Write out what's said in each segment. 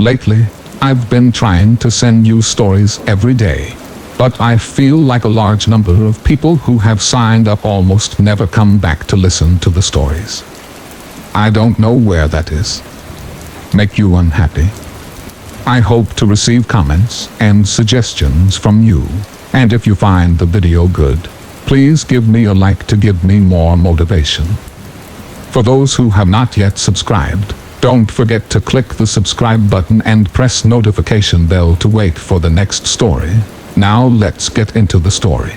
Lately, I've been trying to send you stories every day, but I feel like a large number of people who have signed up almost never come back to listen to the stories. I don't know where that is. Make you unhappy? I hope to receive comments and suggestions from you, and if you find the video good, please give me a like to give me more motivation. For those who have not yet subscribed, don't forget to click the subscribe button and press notification bell to wait for the next story. Now let's get into the story.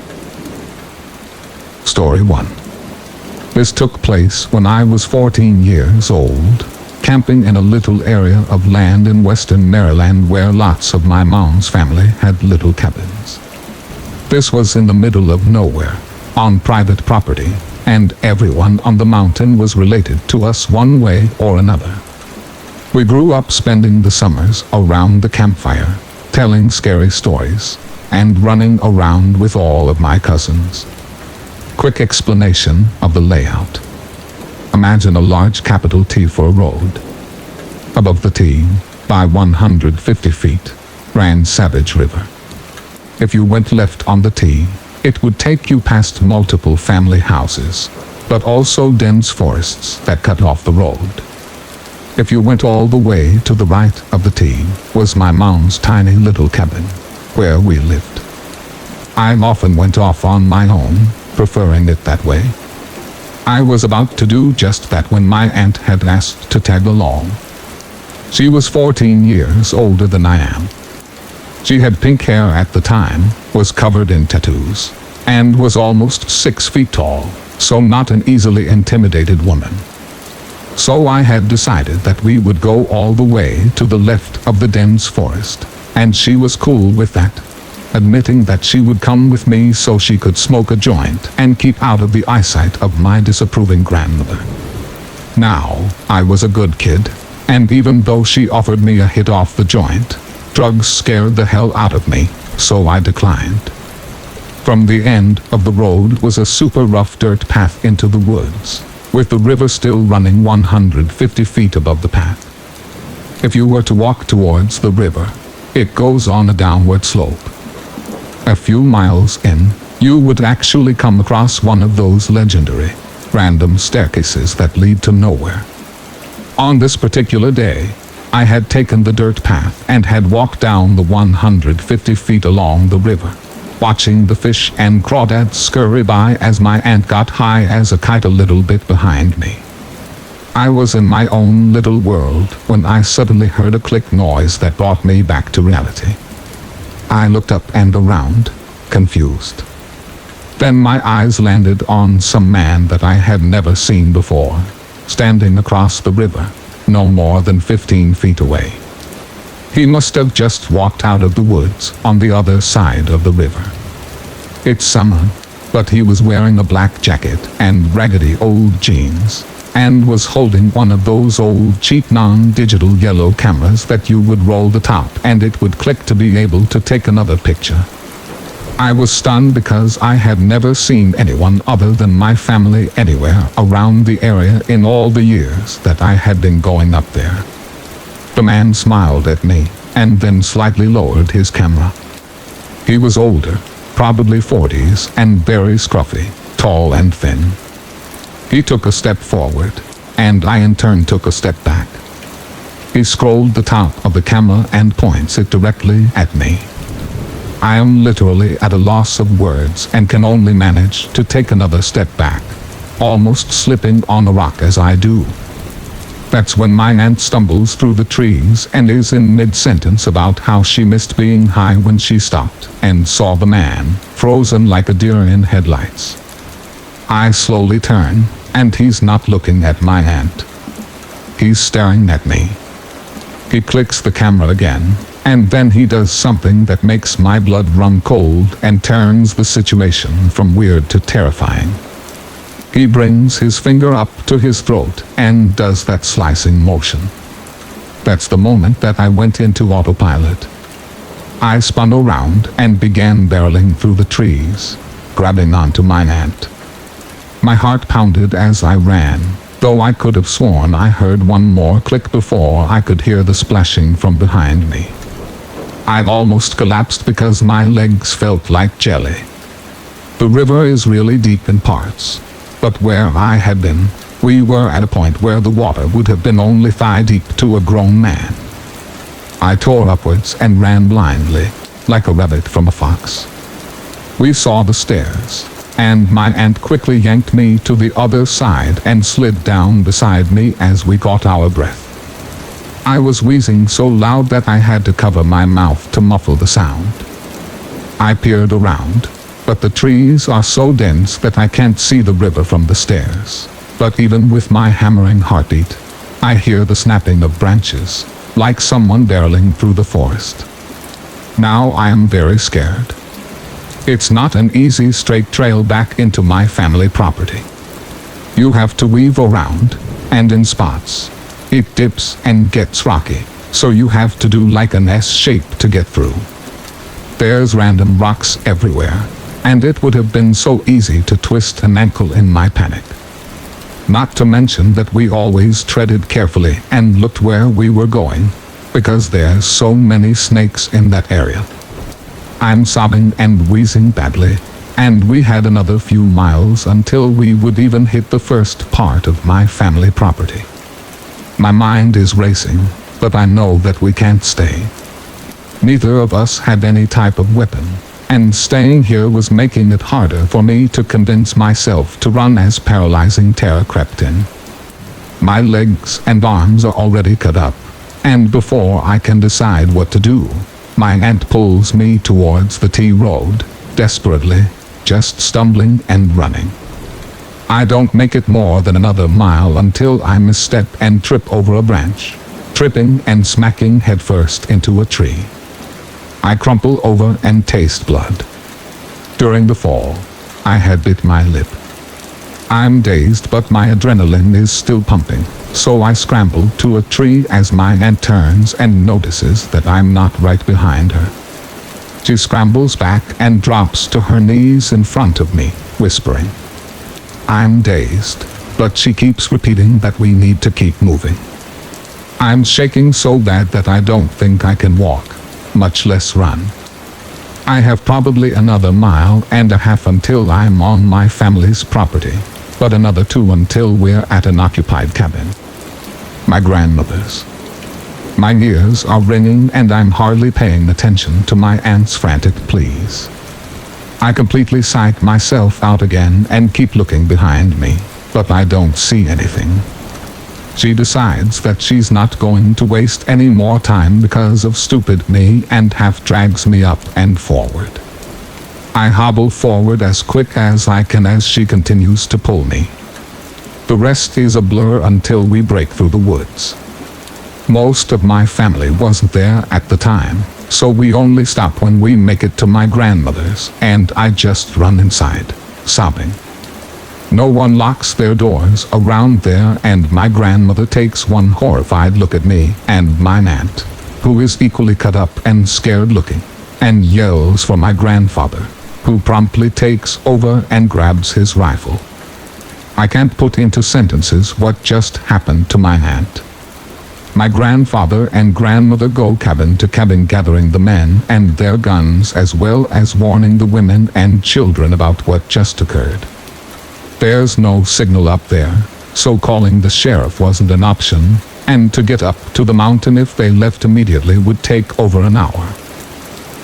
Story 1. This took place when I was 14 years old, camping in a little area of land in western Maryland where lots of my mom's family had little cabins. This was in the middle of nowhere, on private property, and everyone on the mountain was related to us one way or another. We grew up spending the summers around the campfire, telling scary stories, and running around with all of my cousins. Quick explanation of the layout. Imagine a large capital T for a road. Above the T, by 150 feet, ran Savage River. If you went left on the T, it would take you past multiple family houses, but also dense forests that cut off the road. If you went all the way to the right of the T, was my mom's tiny little cabin, where we lived. I often went off on my own, preferring it that way. I was about to do just that when my aunt had asked to tag along. She was 14 years older than I am. She had pink hair at the time, was covered in tattoos, and was almost 6 feet tall, so not an easily intimidated woman. So I had decided that we would go all the way to the left of the dense forest, and she was cool with that, admitting that she would come with me so she could smoke a joint and keep out of the eyesight of my disapproving grandmother. Now, I was a good kid, and even though she offered me a hit off the joint, drugs scared the hell out of me, so I declined. From the end of the road was a super rough dirt path into the woods, with the river still running 150 feet above the path. If you were to walk towards the river, it goes on a downward slope. A few miles in, you would actually come across one of those legendary, random staircases that lead to nowhere. On this particular day, I had taken the dirt path and had walked down the 150 feet along the river, watching the fish and crawdads scurry by as my aunt got high as a kite a little bit behind me. I was in my own little world when I suddenly heard a click noise that brought me back to reality. I looked up and around, confused. Then my eyes landed on some man that I had never seen before, standing across the river, no more than 15 feet away. He must have just walked out of the woods on the other side of the river. It's summer, but he was wearing a black jacket and raggedy old jeans, and was holding one of those old cheap non-digital yellow cameras that you would roll the top and it would click to be able to take another picture. I was stunned because I had never seen anyone other than my family anywhere around the area in all the years that I had been going up there. The man smiled at me, and then slightly lowered his camera. He was older, probably 40s, and very scruffy, tall and thin. He took a step forward, and I in turn took a step back. He scrolled the top of the camera and points it directly at me. I am literally at a loss of words and can only manage to take another step back, almost slipping on a rock as I do. That's when my aunt stumbles through the trees and is in mid-sentence about how she missed being high when she stopped and saw the man, frozen like a deer in headlights. I slowly turn, and he's not looking at my aunt. He's staring at me. He clicks the camera again, and then he does something that makes my blood run cold and turns the situation from weird to terrifying. He brings his finger up to his throat and does that slicing motion. That's the moment that I went into autopilot. I spun around and began barreling through the trees, grabbing onto my aunt. My heart pounded as I ran, though I could have sworn I heard one more click before I could hear the splashing from behind me. I almost collapsed because my legs felt like jelly. The river is really deep in parts, but where I had been, we were at a point where the water would have been only thigh deep to a grown man. I tore upwards and ran blindly, like a rabbit from a fox. We saw the stairs, and my aunt quickly yanked me to the other side and slid down beside me as we caught our breath. I was wheezing so loud that I had to cover my mouth to muffle the sound. I peered around, but the trees are so dense that I can't see the river from the stairs. But even with my hammering heartbeat, I hear the snapping of branches, like someone barreling through the forest. Now I am very scared. It's not an easy straight trail back into my family property. You have to weave around, and in spots. It dips and gets rocky, so you have to do like an S shape to get through. There's random rocks everywhere, and it would have been so easy to twist an ankle in my panic. Not to mention that we always treaded carefully and looked where we were going, because there's so many snakes in that area. I'm sobbing and wheezing badly, and we had another few miles until we would even hit the first part of my family property. My mind is racing, but I know that we can't stay. Neither of us had any type of weapon, and staying here was making it harder for me to convince myself to run as paralyzing terror crept in. My legs and arms are already cut up, and before I can decide what to do, my aunt pulls me towards the T road, desperately, just stumbling and running. I don't make it more than another mile until I misstep and trip over a branch, tripping and smacking headfirst into a tree. I crumple over and taste blood. During the fall, I had bit my lip. I'm dazed, but my adrenaline is still pumping, so I scramble to a tree as my aunt turns and notices that I'm not right behind her. She scrambles back and drops to her knees in front of me, whispering. I'm dazed, but she keeps repeating that we need to keep moving. I'm shaking so bad that I don't think I can walk, much less run. I have probably another mile and a half until I'm on my family's property, but another 2 until we're at an occupied cabin. My grandmother's. My ears are ringing and I'm hardly paying attention to my aunt's frantic pleas. I completely psych myself out again and keep looking behind me, but I don't see anything. She decides that she's not going to waste any more time because of stupid me and half drags me up and forward. I hobble forward as quick as I can as she continues to pull me. The rest is a blur until we break through the woods. Most of my family wasn't there at the time, so we only stop when we make it to my grandmother's, and I just run inside, sobbing. No one locks their doors around there, and my grandmother takes one horrified look at me and my aunt, who is equally cut up and scared looking, and yells for my grandfather, who promptly takes over and grabs his rifle. I can't put into sentences what just happened to my aunt. My grandfather and grandmother go cabin to cabin gathering the men and their guns as well as warning the women and children about what just occurred. There's no signal up there, so calling the sheriff wasn't an option, and to get up to the mountain if they left immediately would take over an hour.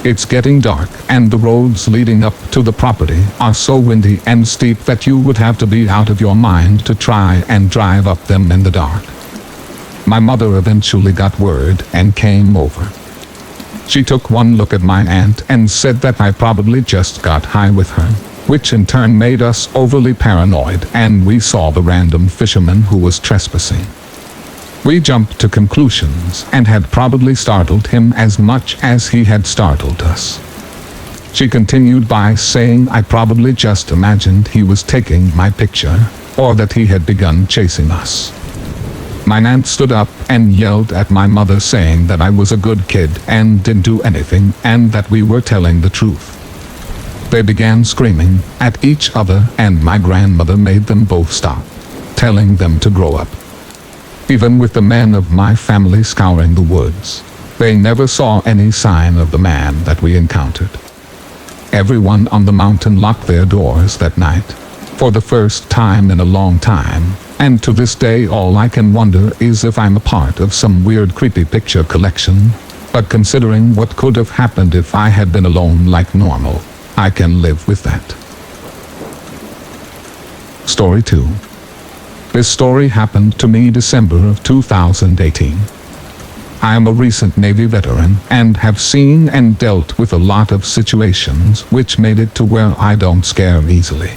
It's getting dark and the roads leading up to the property are so windy and steep that you would have to be out of your mind to try and drive up them in the dark. My mother eventually got word and came over. She took one look at my aunt and said that I probably just got high with her, which in turn made us overly paranoid, and we saw the random fisherman who was trespassing. We jumped to conclusions and had probably startled him as much as he had startled us. She continued by saying I probably just imagined he was taking my picture, or that he had begun chasing us. My aunt stood up and yelled at my mother saying that I was a good kid and didn't do anything and that we were telling the truth. They began screaming at each other and my grandmother made them both stop. telling them to grow up. Even with the men of my family scouring the woods, they never saw any sign of the man that we encountered. Everyone on the mountain locked their doors that night, for the first time in a long time, and to this day all I can wonder is if I'm a part of some weird creepy picture collection, but considering what could have happened if I had been alone like normal, I can live with that. Story 2. This story happened to me December of 2018. I am a recent Navy veteran and have seen and dealt with a lot of situations which made it to where I don't scare easily.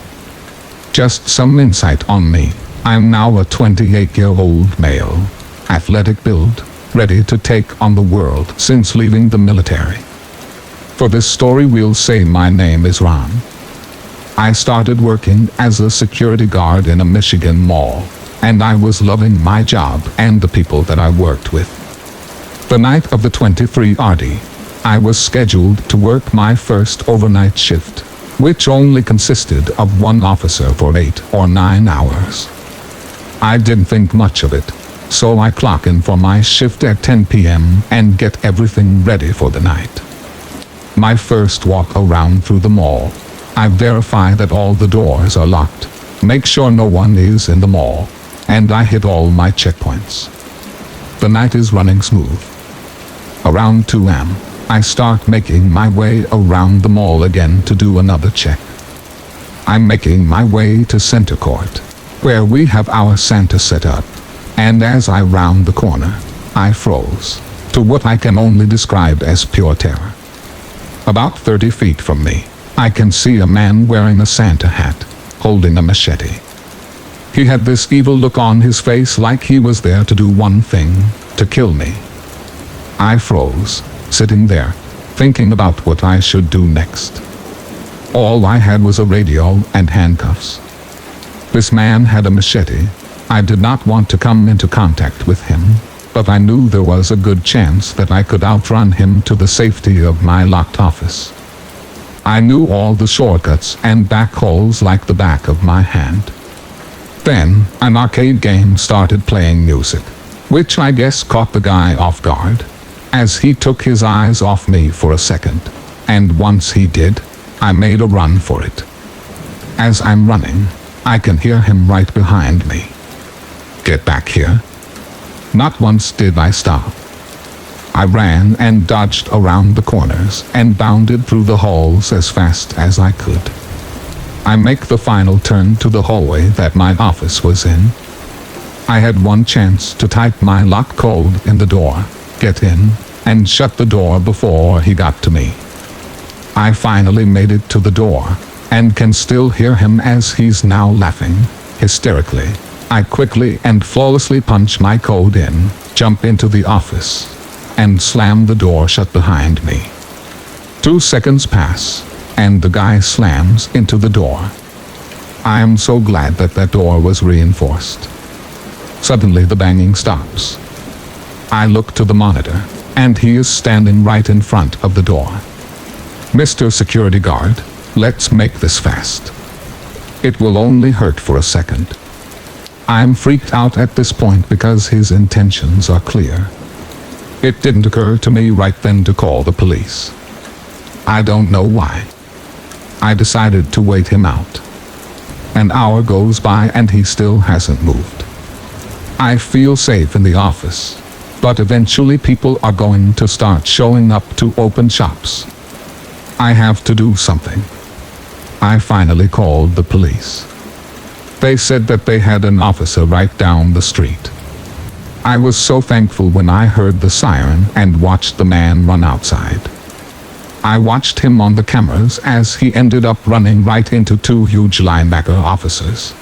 Just some insight on me. I am now a 28-year-old male, athletic build, ready to take on the world since leaving the military. For this story we'll say my name is Ron. I started working as a security guard in a Michigan mall, and I was loving my job and the people that I worked with. The night of the 23 RD, I was scheduled to work my first overnight shift, which only consisted of one officer for 8 or 9 hours. I didn't think much of it, so I clock in for my shift at 10 p.m. and get everything ready for the night. My first walk around through the mall, I verify that all the doors are locked, make sure no one is in the mall, and I hit all my checkpoints. The night is running smooth. Around 2 a.m., I start making my way around the mall again to do another check. I'm making my way to Center Court, where we have our Santa set up, and as I round the corner, I froze, to what I can only describe as pure terror. About 30 feet from me, I can see a man wearing a Santa hat, holding a machete. He had this evil look on his face like he was there to do one thing, to kill me. I froze, sitting there, thinking about what I should do next. All I had was a radio and handcuffs. This man had a machete. I did not want to come into contact with him, but I knew there was a good chance that I could outrun him to the safety of my locked office. I knew all the shortcuts and back holes like the back of my hand. Then, an arcade game started playing music, which I guess caught the guy off guard, as he took his eyes off me for a second, and once he did, I made a run for it. As I'm running, I can hear him right behind me. Get back here. Not once did I stop. I ran and dodged around the corners and bounded through the halls as fast as I could. I make the final turn to the hallway that my office was in. I had one chance to type my lock code in the door, get in, and shut the door before he got to me. I finally made it to the door, and can still hear him as he's now laughing, hysterically. I quickly and flawlessly punch my code in, jump into the office, and slam the door shut behind me. 2 seconds pass, and the guy slams into the door. I am so glad that that door was reinforced. Suddenly the banging stops. I look to the monitor, and he is standing right in front of the door. Mr. Security Guard, let's make this fast. It will only hurt for a second. I'm freaked out at this point because his intentions are clear. It didn't occur to me right then to call the police. I don't know why. I decided to wait him out. An hour goes by and he still hasn't moved. I feel safe in the office, but eventually people are going to start showing up to open shops. I have to do something. I finally called the police. They said that they had an officer right down the street. I was so thankful when I heard the siren and watched the man run outside. I watched him on the cameras as he ended up running right into 2 huge linebacker officers.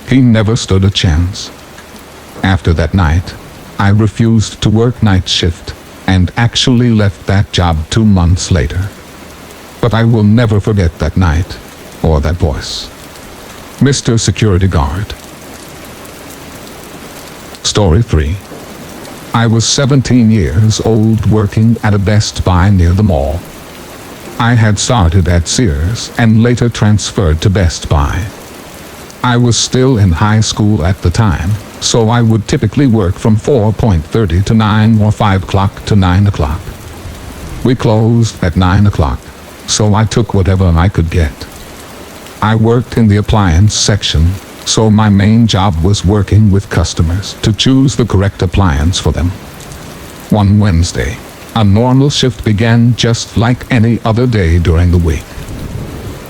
He never stood a chance. After that night, I refused to work night shift and actually left that job 2 months later. But I will never forget that night or that voice. Mr. Security Guard. Story 3. I was 17 years old working at a Best Buy near the mall. I had started at Sears and later transferred to Best Buy. I was still in high school at the time, so I would typically work from 4:30 to 9 or 5 o'clock to 9 o'clock. We closed at 9 o'clock, so I took whatever I could get. I worked in the appliance section, so my main job was working with customers to choose the correct appliance for them. One Wednesday, a normal shift began just like any other day during the week.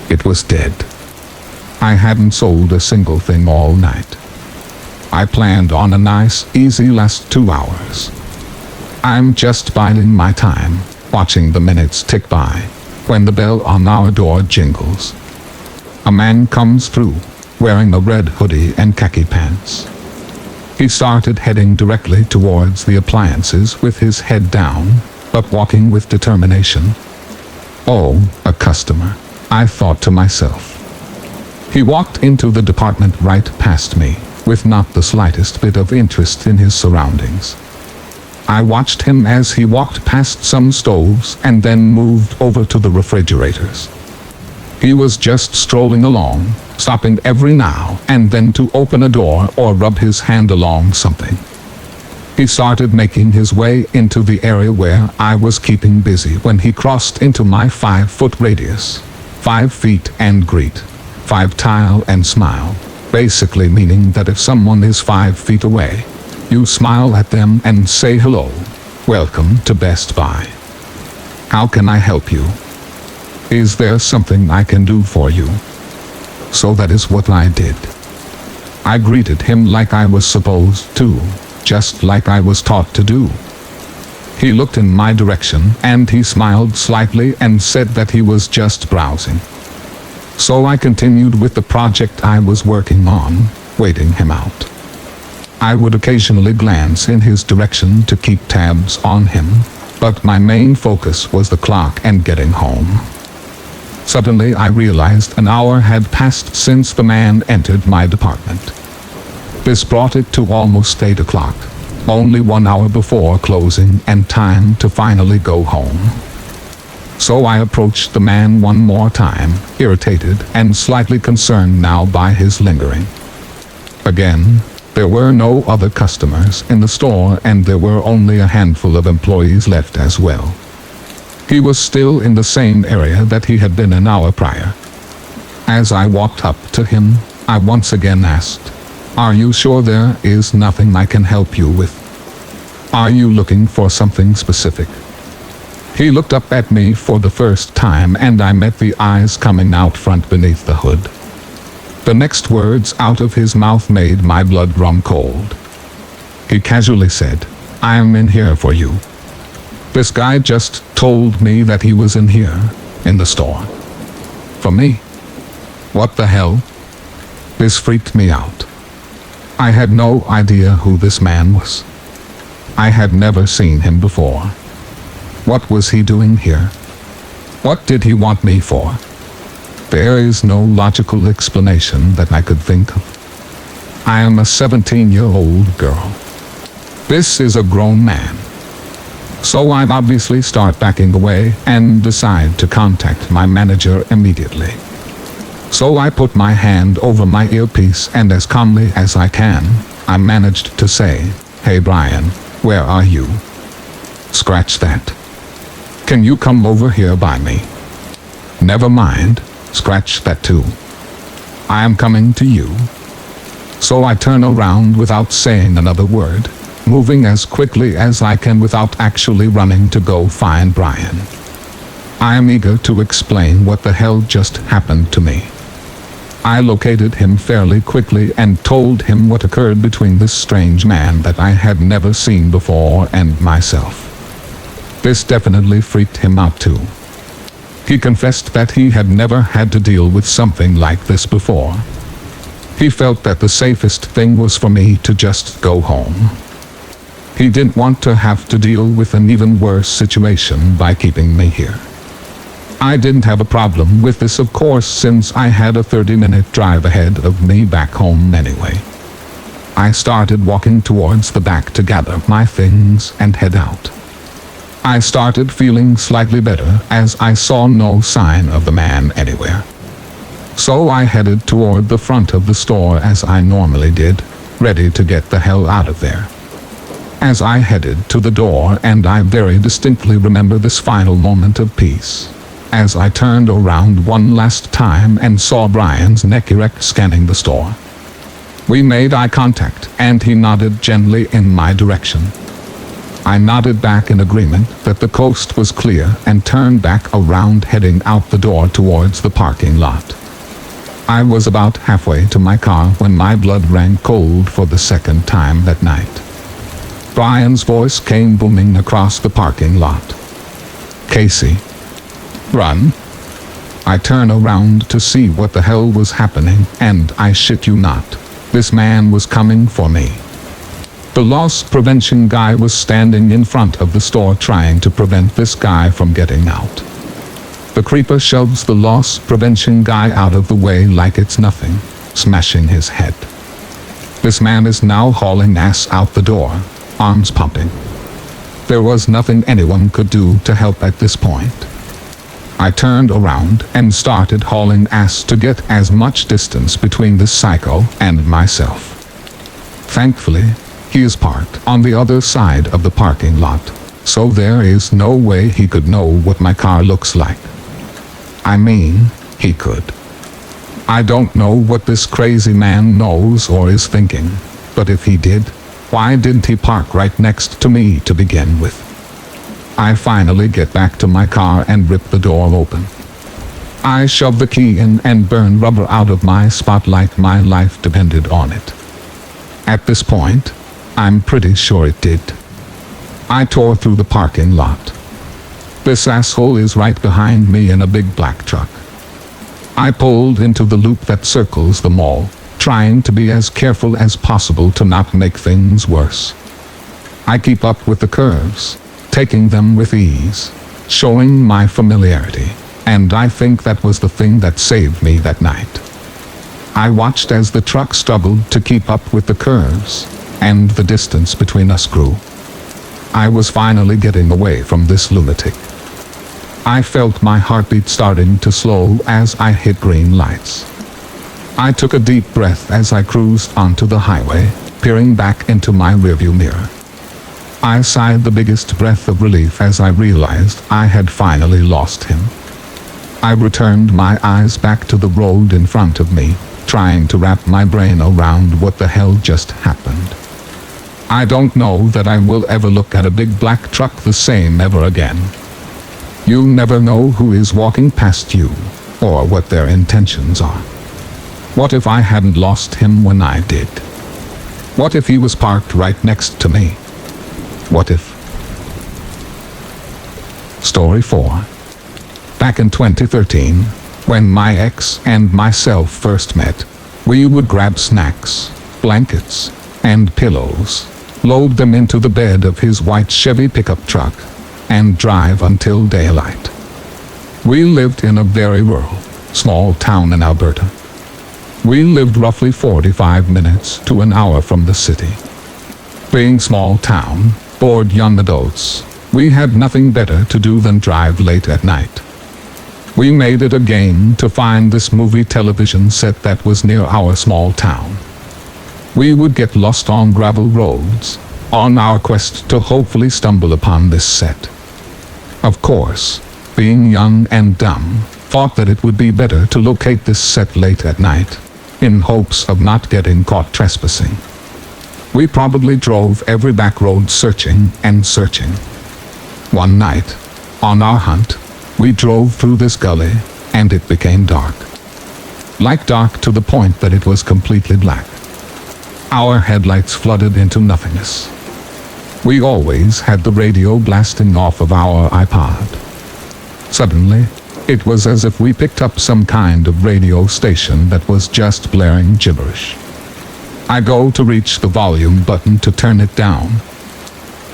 It was dead. I hadn't sold a single thing all night. I planned on a nice, easy last 2 hours. I'm just biding my time, watching the minutes tick by, when the bell on our door jingles. A man comes through, wearing a red hoodie and khaki pants. He started heading directly towards the appliances with his head down, but walking with determination. Oh, a customer, I thought to myself. He walked into the department right past me, with not the slightest bit of interest in his surroundings. I watched him as he walked past some stoves and then moved over to the refrigerators. He was just strolling along, stopping every now and then to open a door or rub his hand along something. He started making his way into the area where I was keeping busy when he crossed into my 5-foot radius. 5 feet and greet. 5 tile and smile. Basically meaning that if someone is 5 feet away, you smile at them and say hello. Welcome to Best Buy. How can I help you? Is there something I can do for you? So that is what I did. I greeted him like I was supposed to, just like I was taught to do. He looked in my direction and he smiled slightly and said that he was just browsing. So I continued with the project I was working on, waiting him out. I would occasionally glance in his direction to keep tabs on him, but my main focus was the clock and getting home. Suddenly I realized an hour had passed since the man entered my department. This brought it to almost 8 o'clock, only 1 hour before closing and time to finally go home. So I approached the man one more time, irritated and slightly concerned now by his lingering. Again, there were no other customers in the store and there were only a handful of employees left as well. He was still in the same area that he had been an hour prior. As I walked up to him, I once again asked, "Are you sure there is nothing I can help you with? Are you looking for something specific?" He looked up at me for the first time and I met the eyes coming out front beneath the hood. The next words out of his mouth made my blood run cold. He casually said, "I'm in here for you." This guy just told me that he was in here, in the store. For me? What the hell? This freaked me out. I had no idea who this man was. I had never seen him before. What was he doing here? What did he want me for? There is no logical explanation that I could think of. I am a 17-year-old girl. This is a grown man. So I obviously start backing away and decide to contact my manager immediately. So I put my hand over my earpiece and as calmly as I can, I managed to say, "Hey Brian, where are you?" Scratch that. Can you come over here by me? Never mind, scratch that too. I am coming to you. So I turn around without saying another word, moving as quickly as I can without actually running to go find Brian. I am eager to explain what the hell just happened to me. I located him fairly quickly and told him what occurred between this strange man that I had never seen before and myself. This definitely freaked him out too. He confessed that he had never had to deal with something like this before. He felt that the safest thing was for me to just go home. He didn't want to have to deal with an even worse situation by keeping me here. I didn't have a problem with this, of course, since I had a 30-minute drive ahead of me back home anyway. I started walking towards the back to gather my things and head out. I started feeling slightly better as I saw no sign of the man anywhere. So I headed toward the front of the store as I normally did, ready to get the hell out of there. As I headed to the door, and I very distinctly remember this final moment of peace, as I turned around one last time and saw Brian's neck erect scanning the store. We made eye contact, and he nodded gently in my direction. I nodded back in agreement that the coast was clear and turned back around, heading out the door towards the parking lot. I was about halfway to my car when my blood ran cold for the second time that night. Brian's voice came booming across the parking lot. "Casey, run." I turned around to see what the hell was happening, and I shit you not, this man was coming for me. The loss prevention guy was standing in front of the store trying to prevent this guy from getting out. The creeper shoves the loss prevention guy out of the way like it's nothing, smashing his head. This man is now hauling ass out the door, arms pumping. There was nothing anyone could do to help at this point. I turned around and started hauling ass to get as much distance between this psycho and myself. Thankfully, he is parked on the other side of the parking lot, so there is no way he could know what my car looks like. I mean, he could. I don't know what this crazy man knows or is thinking, but if he did, why didn't he park right next to me to begin with? I finally get back to my car and rip the door open. I shove the key in and burn rubber out of my spot like my life depended on it. At this point, I'm pretty sure it did. I tore through the parking lot. This asshole is right behind me in a big black truck. I pulled into the loop that circles the mall, trying to be as careful as possible to not make things worse. I keep up with the curves, taking them with ease, showing my familiarity, and I think that was the thing that saved me that night. I watched as the truck struggled to keep up with the curves, and the distance between us grew. I was finally getting away from this lunatic. I felt my heartbeat starting to slow as I hit green lights. I took a deep breath as I cruised onto the highway, peering back into my rearview mirror. I sighed the biggest breath of relief as I realized I had finally lost him. I returned my eyes back to the road in front of me, trying to wrap my brain around what the hell just happened. I don't know that I will ever look at a big black truck the same ever again. You never know who is walking past you, or what their intentions are. What if I hadn't lost him when I did? What if he was parked right next to me? What if? Story 4. Back in 2013, when my ex and myself first met, we would grab snacks, blankets, and pillows, load them into the bed of his white Chevy pickup truck, and drive until daylight. We lived in a very rural, small town in Alberta. We lived roughly 45 minutes to an hour from the city. Being small town, bored young adults, we had nothing better to do than drive late at night. We made it a game to find this movie television set that was near our small town. We would get lost on gravel roads, on our quest to hopefully stumble upon this set. Of course, being young and dumb, thought that it would be better to locate this set late at night, in hopes of not getting caught trespassing. We probably drove every back road searching and searching. One night, on our hunt, we drove through this gully, and it became dark. Like dark to the point that it was completely black. Our headlights flooded into nothingness. We always had the radio blasting off of our iPod. Suddenly, it was as if we picked up some kind of radio station that was just blaring gibberish. I go to reach the volume button to turn it down.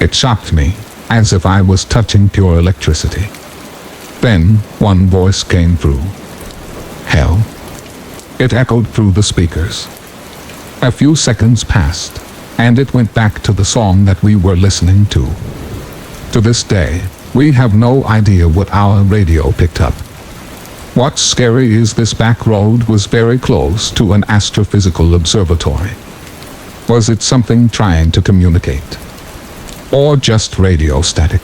It shocked me, as if I was touching pure electricity. Then, one voice came through. Hell. It echoed through the speakers. A few seconds passed, and it went back to the song that we were listening to. To this day, we have no idea what our radio picked up. What's scary is this back road was very close to an astrophysical observatory. Was it something trying to communicate? Or just radio static?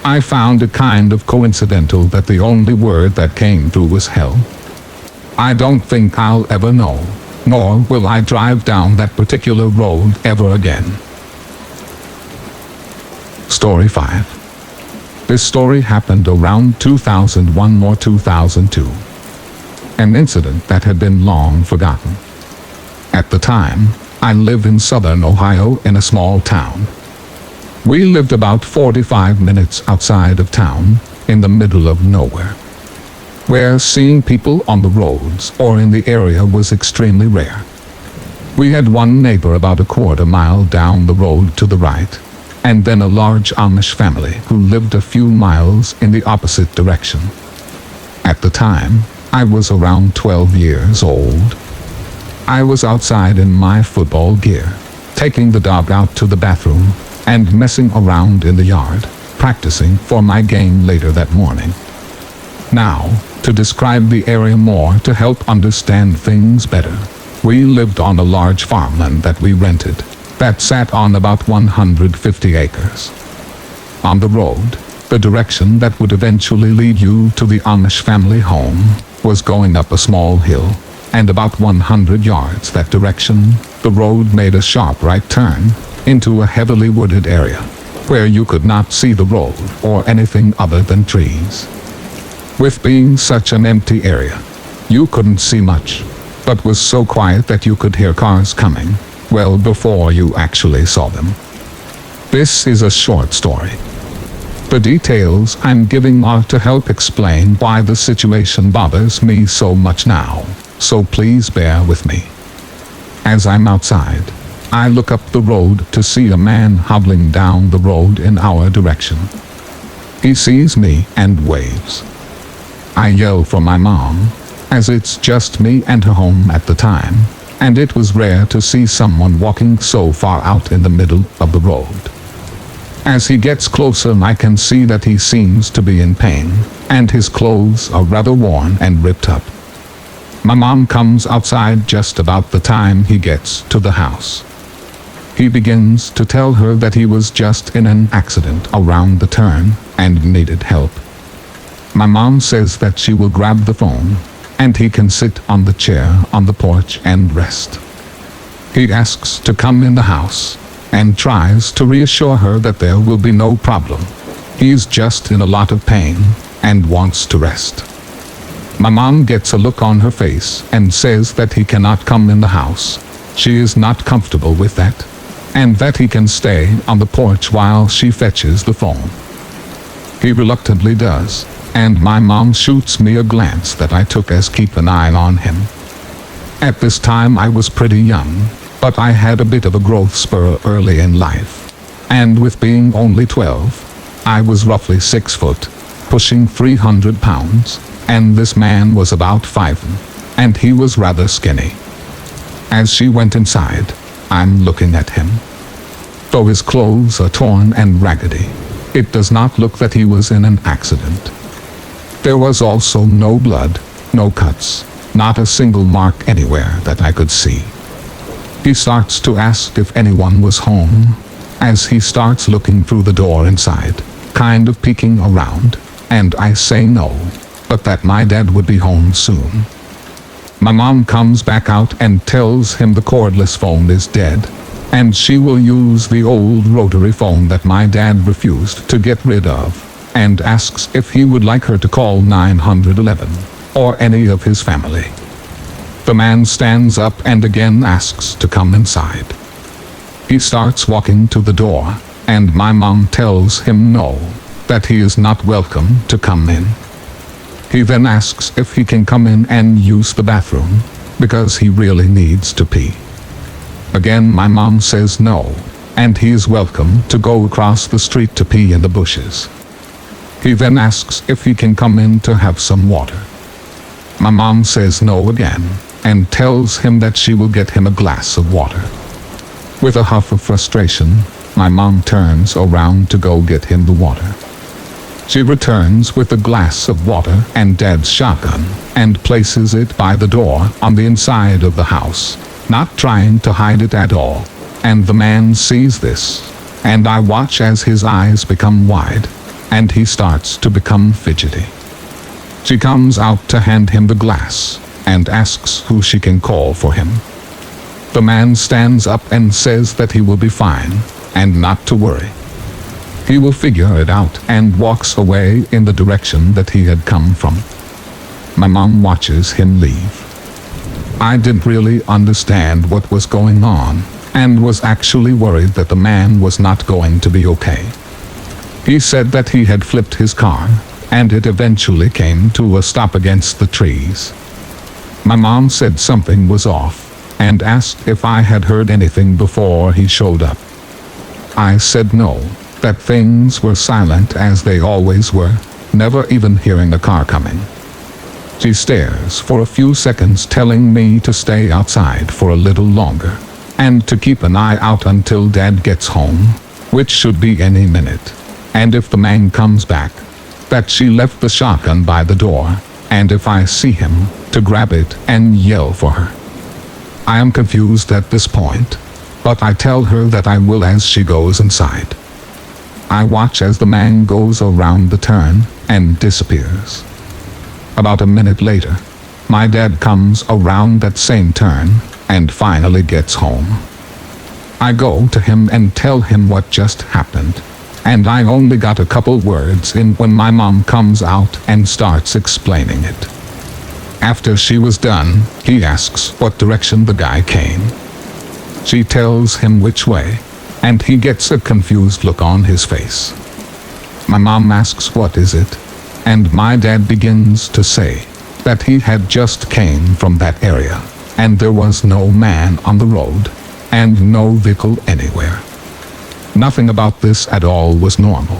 I found it kind of coincidental that the only word that came through was hell. I don't think I'll ever know, nor will I drive down that particular road ever again. Story 5. This story happened around 2001 or 2002. An incident that had been long forgotten. At the time, I lived in southern Ohio in a small town. We lived about 45 minutes outside of town, in the middle of nowhere, where seeing people on the roads or in the area was extremely rare. We had one neighbor about a quarter mile down the road to the right, and then a large Amish family who lived a few miles in the opposite direction. At the time, I was around 12 years old. I was outside in my football gear, taking the dog out to the bathroom, and messing around in the yard, practicing for my game later that morning. Now, to describe the area more to help understand things better, we lived on a large farmland that we rented, that sat on about 150 acres. On the road, the direction that would eventually lead you to the Amish family home was going up a small hill, and about 100 yards that direction, the road made a sharp right turn into a heavily wooded area, where you could not see the road or anything other than trees. With being such an empty area, you couldn't see much, but was so quiet that you could hear cars coming, well before you actually saw them. This is a short story. The details I'm giving are to help explain why the situation bothers me so much now, so please bear with me. As I'm outside, I look up the road to see a man hobbling down the road in our direction. He sees me and waves. I yell for my mom, as it's just me and her home at the time, and it was rare to see someone walking so far out in the middle of the road. As he gets closer, I can see that he seems to be in pain, and his clothes are rather worn and ripped up. My mom comes outside just about the time he gets to the house. He begins to tell her that he was just in an accident around the turn and needed help. My mom says that she will grab the phone, and he can sit on the chair on the porch and rest. He asks to come in the house, and tries to reassure her that there will be no problem. He's just in a lot of pain, and wants to rest. My mom gets a look on her face and says that he cannot come in the house. She is not comfortable with that, and that he can stay on the porch while she fetches the phone. He reluctantly does, and my mom shoots me a glance that I took as keep an eye on him. At this time I was pretty young, but I had a bit of a growth spur early in life, and with being only 12, I was roughly 6 foot, pushing 300 pounds, and this man was about 5, and he was rather skinny. As she went inside, I'm looking at him. Though his clothes are torn and raggedy, it does not look that he was in an accident. There was also no blood, no cuts, not a single mark anywhere that I could see. He starts to ask if anyone was home, as he starts looking through the door inside, kind of peeking around, and I say no, but that my dad would be home soon. My mom comes back out and tells him the cordless phone is dead, and she will use the old rotary phone that my dad refused to get rid of, and asks if he would like her to call 911, or any of his family. The man stands up and again asks to come inside. He starts walking to the door, and my mom tells him no, that he is not welcome to come in. He then asks if he can come in and use the bathroom, because he really needs to pee. Again my mom says no, and he is welcome to go across the street to pee in the bushes. He then asks if he can come in to have some water. My mom says no again, and tells him that she will get him a glass of water. With a huff of frustration, my mom turns around to go get him the water. She returns with a glass of water and Dad's shotgun and places it by the door on the inside of the house, not trying to hide it at all. And the man sees this, and I watch as his eyes become wide, and he starts to become fidgety. She comes out to hand him the glass and asks who she can call for him. The man stands up and says that he will be fine and not to worry. He will figure it out and walks away in the direction that he had come from. My mom watches him leave. I didn't really understand what was going on and was actually worried that the man was not going to be okay. He said that he had flipped his car and it eventually came to a stop against the trees. My mom said something was off and asked if I had heard anything before he showed up. I said no, that things were silent as they always were, never even hearing a car coming. She stares for a few seconds, telling me to stay outside for a little longer and to keep an eye out until Dad gets home, which should be any minute, and if the man comes back, that she left the shotgun by the door, and if I see him, to grab it and yell for her. I am confused at this point, but I tell her that I will as she goes inside. I watch as the man goes around the turn and disappears. About a minute later, my dad comes around that same turn and finally gets home. I go to him and tell him what just happened, and I only got a couple words in when my mom comes out and starts explaining it. After she was done, he asks what direction the guy came. She tells him which way, and he gets a confused look on his face. My mom asks what is it, and my dad begins to say that he had just came from that area, and there was no man on the road, and no vehicle anywhere. Nothing about this at all was normal.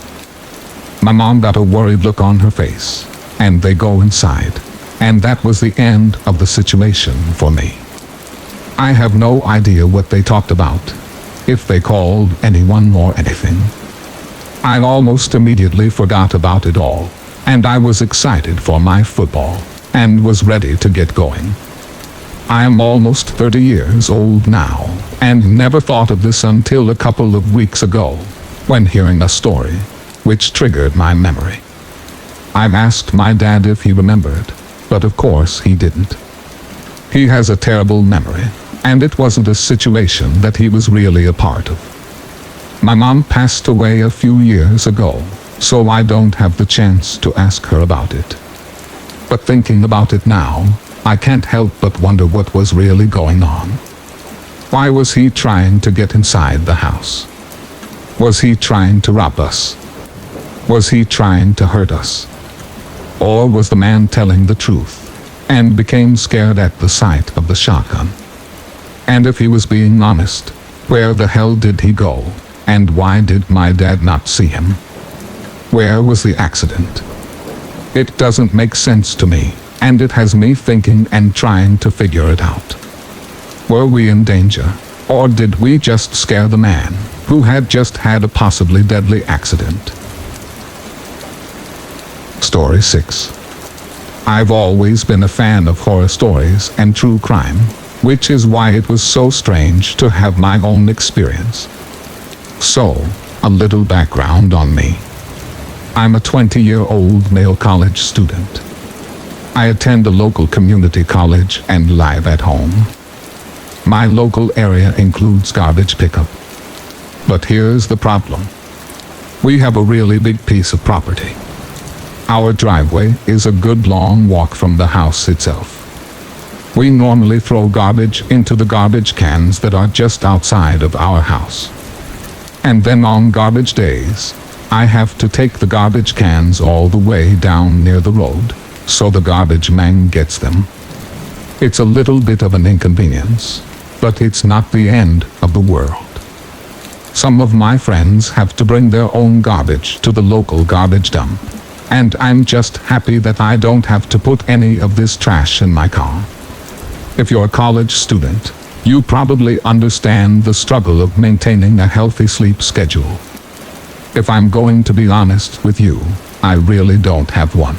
My mom got a worried look on her face, and they go inside, and that was the end of the situation for me. I have no idea what they talked about, if they called anyone or anything. I almost immediately forgot about it all, and I was excited for my football, and was ready to get going. I am almost 30 years old now, and never thought of this until a couple of weeks ago, when hearing a story, which triggered my memory. I've asked my dad if he remembered, but of course he didn't. He has a terrible memory, and it wasn't a situation that he was really a part of. My mom passed away a few years ago, so I don't have the chance to ask her about it. But thinking about it now, I can't help but wonder what was really going on. Why was he trying to get inside the house? Was he trying to rob us? Was he trying to hurt us? Or was the man telling the truth, and became scared at the sight of the shotgun? And if he was being honest, where the hell did he go, and why did my dad not see him? Where was the accident? It doesn't make sense to me, and it has me thinking and trying to figure it out. Were we in danger, or did we just scare the man, who had just had a possibly deadly accident? Story 6. I've always been a fan of horror stories and true crime, which is why it was so strange to have my own experience. So, a little background on me. I'm a 20-year-old male college student. I attend a local community college and live at home. My local area includes garbage pickup. But here's the problem. We have a really big piece of property. Our driveway is a good long walk from the house itself. We normally throw garbage into the garbage cans that are just outside of our house. And then on garbage days, I have to take the garbage cans all the way down near the road, so the garbage man gets them. It's a little bit of an inconvenience, but it's not the end of the world. Some of my friends have to bring their own garbage to the local garbage dump, and I'm just happy that I don't have to put any of this trash in my car. If you're a college student, you probably understand the struggle of maintaining a healthy sleep schedule. If I'm going to be honest with you, I really don't have one.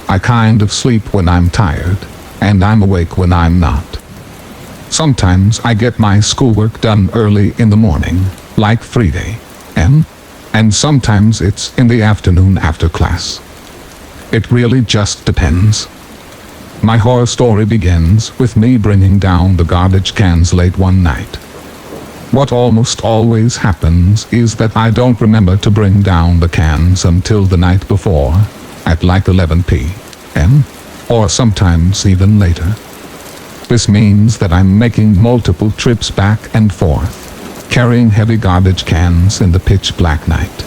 I kind of sleep when I'm tired, and I'm awake when I'm not. Sometimes I get my schoolwork done early in the morning, like 3 a.m., and sometimes it's in the afternoon after class. It really just depends. My horror story begins with me bringing down the garbage cans late one night. What almost always happens is that I don't remember to bring down the cans until the night before, at like 11 p.m., or sometimes even later. This means that I'm making multiple trips back and forth, carrying heavy garbage cans in the pitch black night.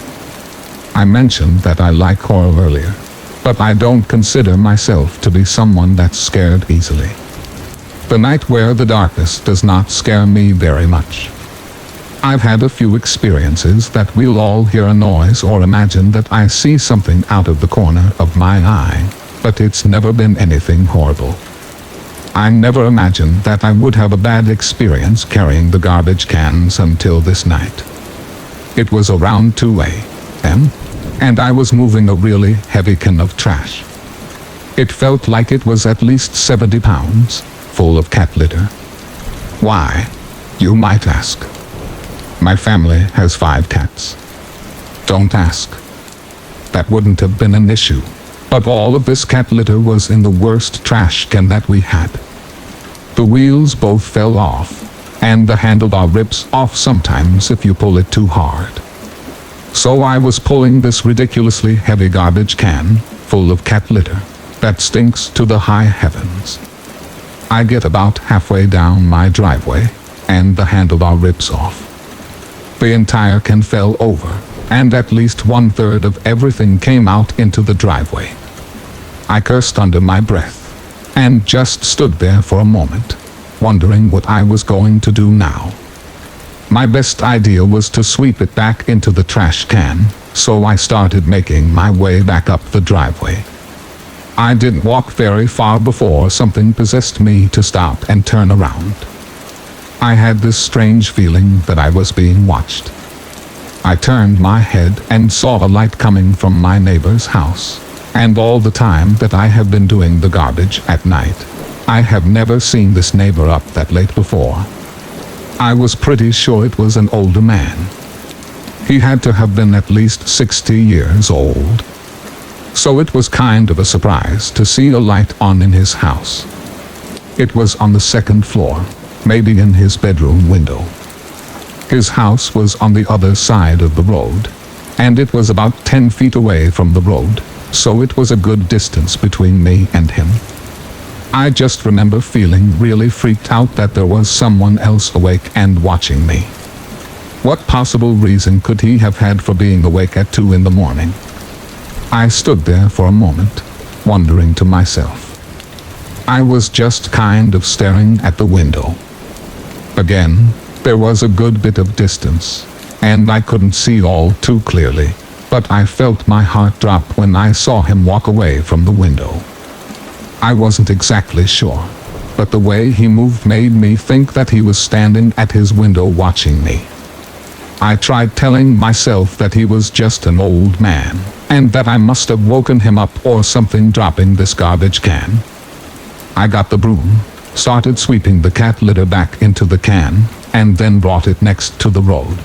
I mentioned that I like horror earlier, but I don't consider myself to be someone that's scared easily. The night where the darkness does not scare me very much. I've had a few experiences that we'll all hear a noise or imagine that I see something out of the corner of my eye, but it's never been anything horrible. I never imagined that I would have a bad experience carrying the garbage cans until this night. It was around 2 a.m., and I was moving a really heavy can of trash. It felt like it was at least 70 pounds, full of cat litter. Why, you might ask. My family has 5 cats. Don't ask. That wouldn't have been an issue. But all of this cat litter was in the worst trash can that we had. The wheels both fell off, and the handlebar rips off sometimes if you pull it too hard. So I was pulling this ridiculously heavy garbage can, full of cat litter, that stinks to the high heavens. I get about halfway down my driveway, and the handlebar rips off. The entire can fell over, and at least 1/3 of everything came out into the driveway. I cursed under my breath, and just stood there for a moment, wondering what I was going to do now. My best idea was to sweep it back into the trash can, so I started making my way back up the driveway. I didn't walk very far before something possessed me to stop and turn around. I had this strange feeling that I was being watched. I turned my head and saw a light coming from my neighbor's house. And all the time that I have been doing the garbage at night, I have never seen this neighbor up that late before. I was pretty sure it was an older man. He had to have been at least 60 years old. So it was kind of a surprise to see a light on in his house. It was on the 2nd floor, maybe in his bedroom window. His house was on the other side of the road, and it was about 10 feet away from the road. So it was a good distance between me and him. I just remember feeling really freaked out that there was someone else awake and watching me. What possible reason could he have had for being awake at 2 in the morning? I stood there for a moment, wondering to myself. I was just kind of staring at the window. Again, there was a good bit of distance, and I couldn't see all too clearly. But I felt my heart drop when I saw him walk away from the window. I wasn't exactly sure, but the way he moved made me think that he was standing at his window watching me. I tried telling myself that he was just an old man, and that I must have woken him up or something dropping this garbage can. I got the broom, started sweeping the cat litter back into the can, and then brought it next to the road.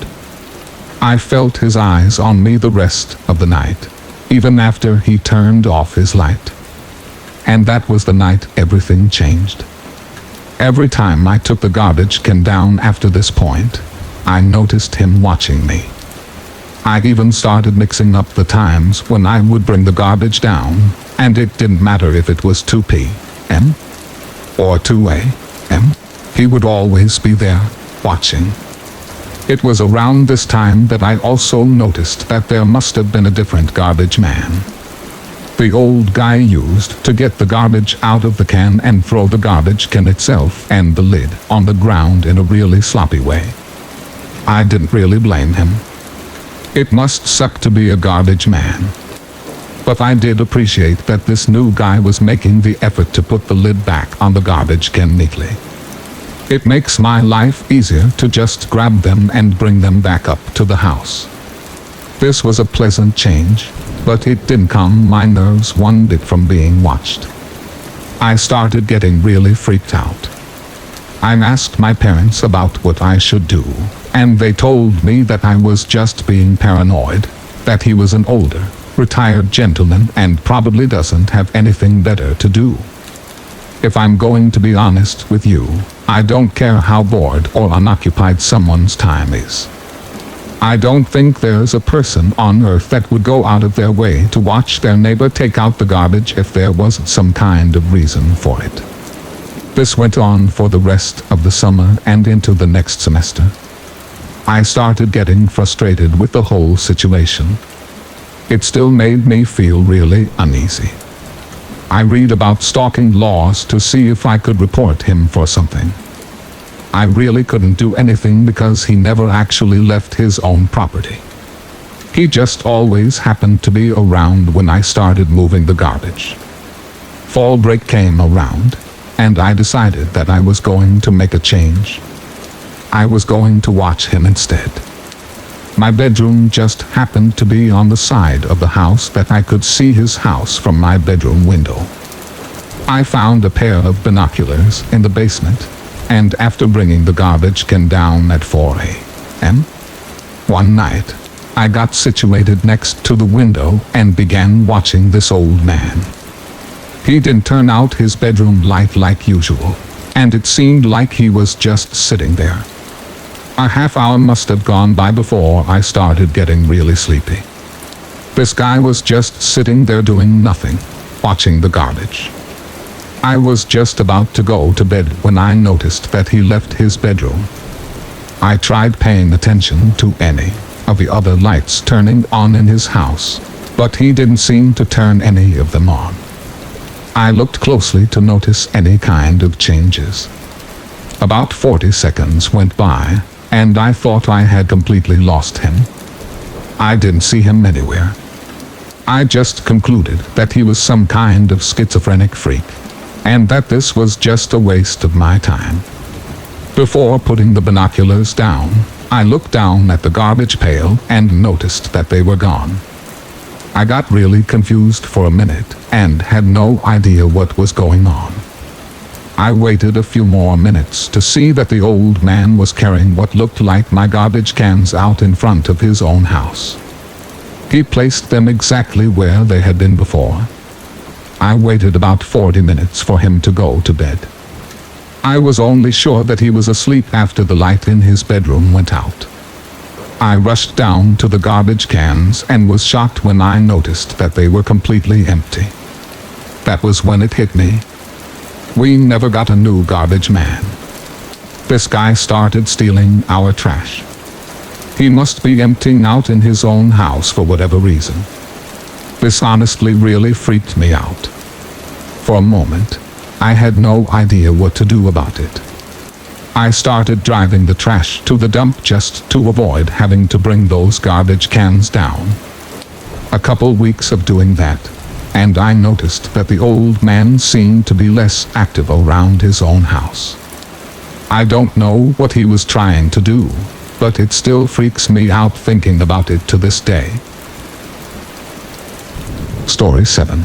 I felt his eyes on me the rest of the night, even after he turned off his light. And that was the night everything changed. Every time I took the garbage can down after this point, I noticed him watching me. I even started mixing up the times when I would bring the garbage down, and it didn't matter if it was 2 p.m. or 2 a.m. He would always be there, watching. It was around this time that I also noticed that there must have been a different garbage man. The old guy used to get the garbage out of the can and throw the garbage can itself and the lid on the ground in a really sloppy way. I didn't really blame him. It must suck to be a garbage man. But I did appreciate that this new guy was making the effort to put the lid back on the garbage can neatly. It makes my life easier to just grab them and bring them back up to the house. This was a pleasant change, but it didn't calm my nerves one bit from being watched. I started getting really freaked out. I asked my parents about what I should do, and they told me that I was just being paranoid, that he was an older, retired gentleman and probably doesn't have anything better to do. If I'm going to be honest with you, I don't care how bored or unoccupied someone's time is. I don't think there's a person on earth that would go out of their way to watch their neighbor take out the garbage if there wasn't some kind of reason for it. This went on for the rest of the summer and into the next semester. I started getting frustrated with the whole situation. It still made me feel really uneasy. I read about stalking laws to see if I could report him for something. I really couldn't do anything because he never actually left his own property. He just always happened to be around when I started moving the garbage. Fall break came around, and I decided that I was going to make a change. I was going to watch him instead. My bedroom just happened to be on the side of the house that I could see his house from my bedroom window. I found a pair of binoculars in the basement, and after bringing the garbage can down at 4 a.m. one night, I got situated next to the window and began watching this old man. He didn't turn out his bedroom light like usual, and it seemed like he was just sitting there. A half hour must have gone by before I started getting really sleepy. This guy was just sitting there doing nothing, watching the garbage. I was just about to go to bed when I noticed that he left his bedroom. I tried paying attention to any of the other lights turning on in his house, but he didn't seem to turn any of them on. I looked closely to notice any kind of changes. About 40 seconds went by, and I thought I had completely lost him. I didn't see him anywhere. I just concluded that he was some kind of schizophrenic freak, and that this was just a waste of my time. Before putting the binoculars down, I looked down at the garbage pail and noticed that they were gone. I got really confused for a minute and had no idea what was going on. I waited a few more minutes to see that the old man was carrying what looked like my garbage cans out in front of his own house. He placed them exactly where they had been before. I waited about 40 minutes for him to go to bed. I was only sure that he was asleep after the light in his bedroom went out. I rushed down to the garbage cans and was shocked when I noticed that they were completely empty. That was when it hit me. We never got a new garbage man. This guy started stealing our trash. He must be emptying out in his own house for whatever reason. This honestly really freaked me out. For a moment, I had no idea what to do about it. I started driving the trash to the dump just to avoid having to bring those garbage cans down. A couple weeks of doing that, and I noticed that the old man seemed to be less active around his own house. I don't know what he was trying to do, but it still freaks me out thinking about it to this day. Story 7.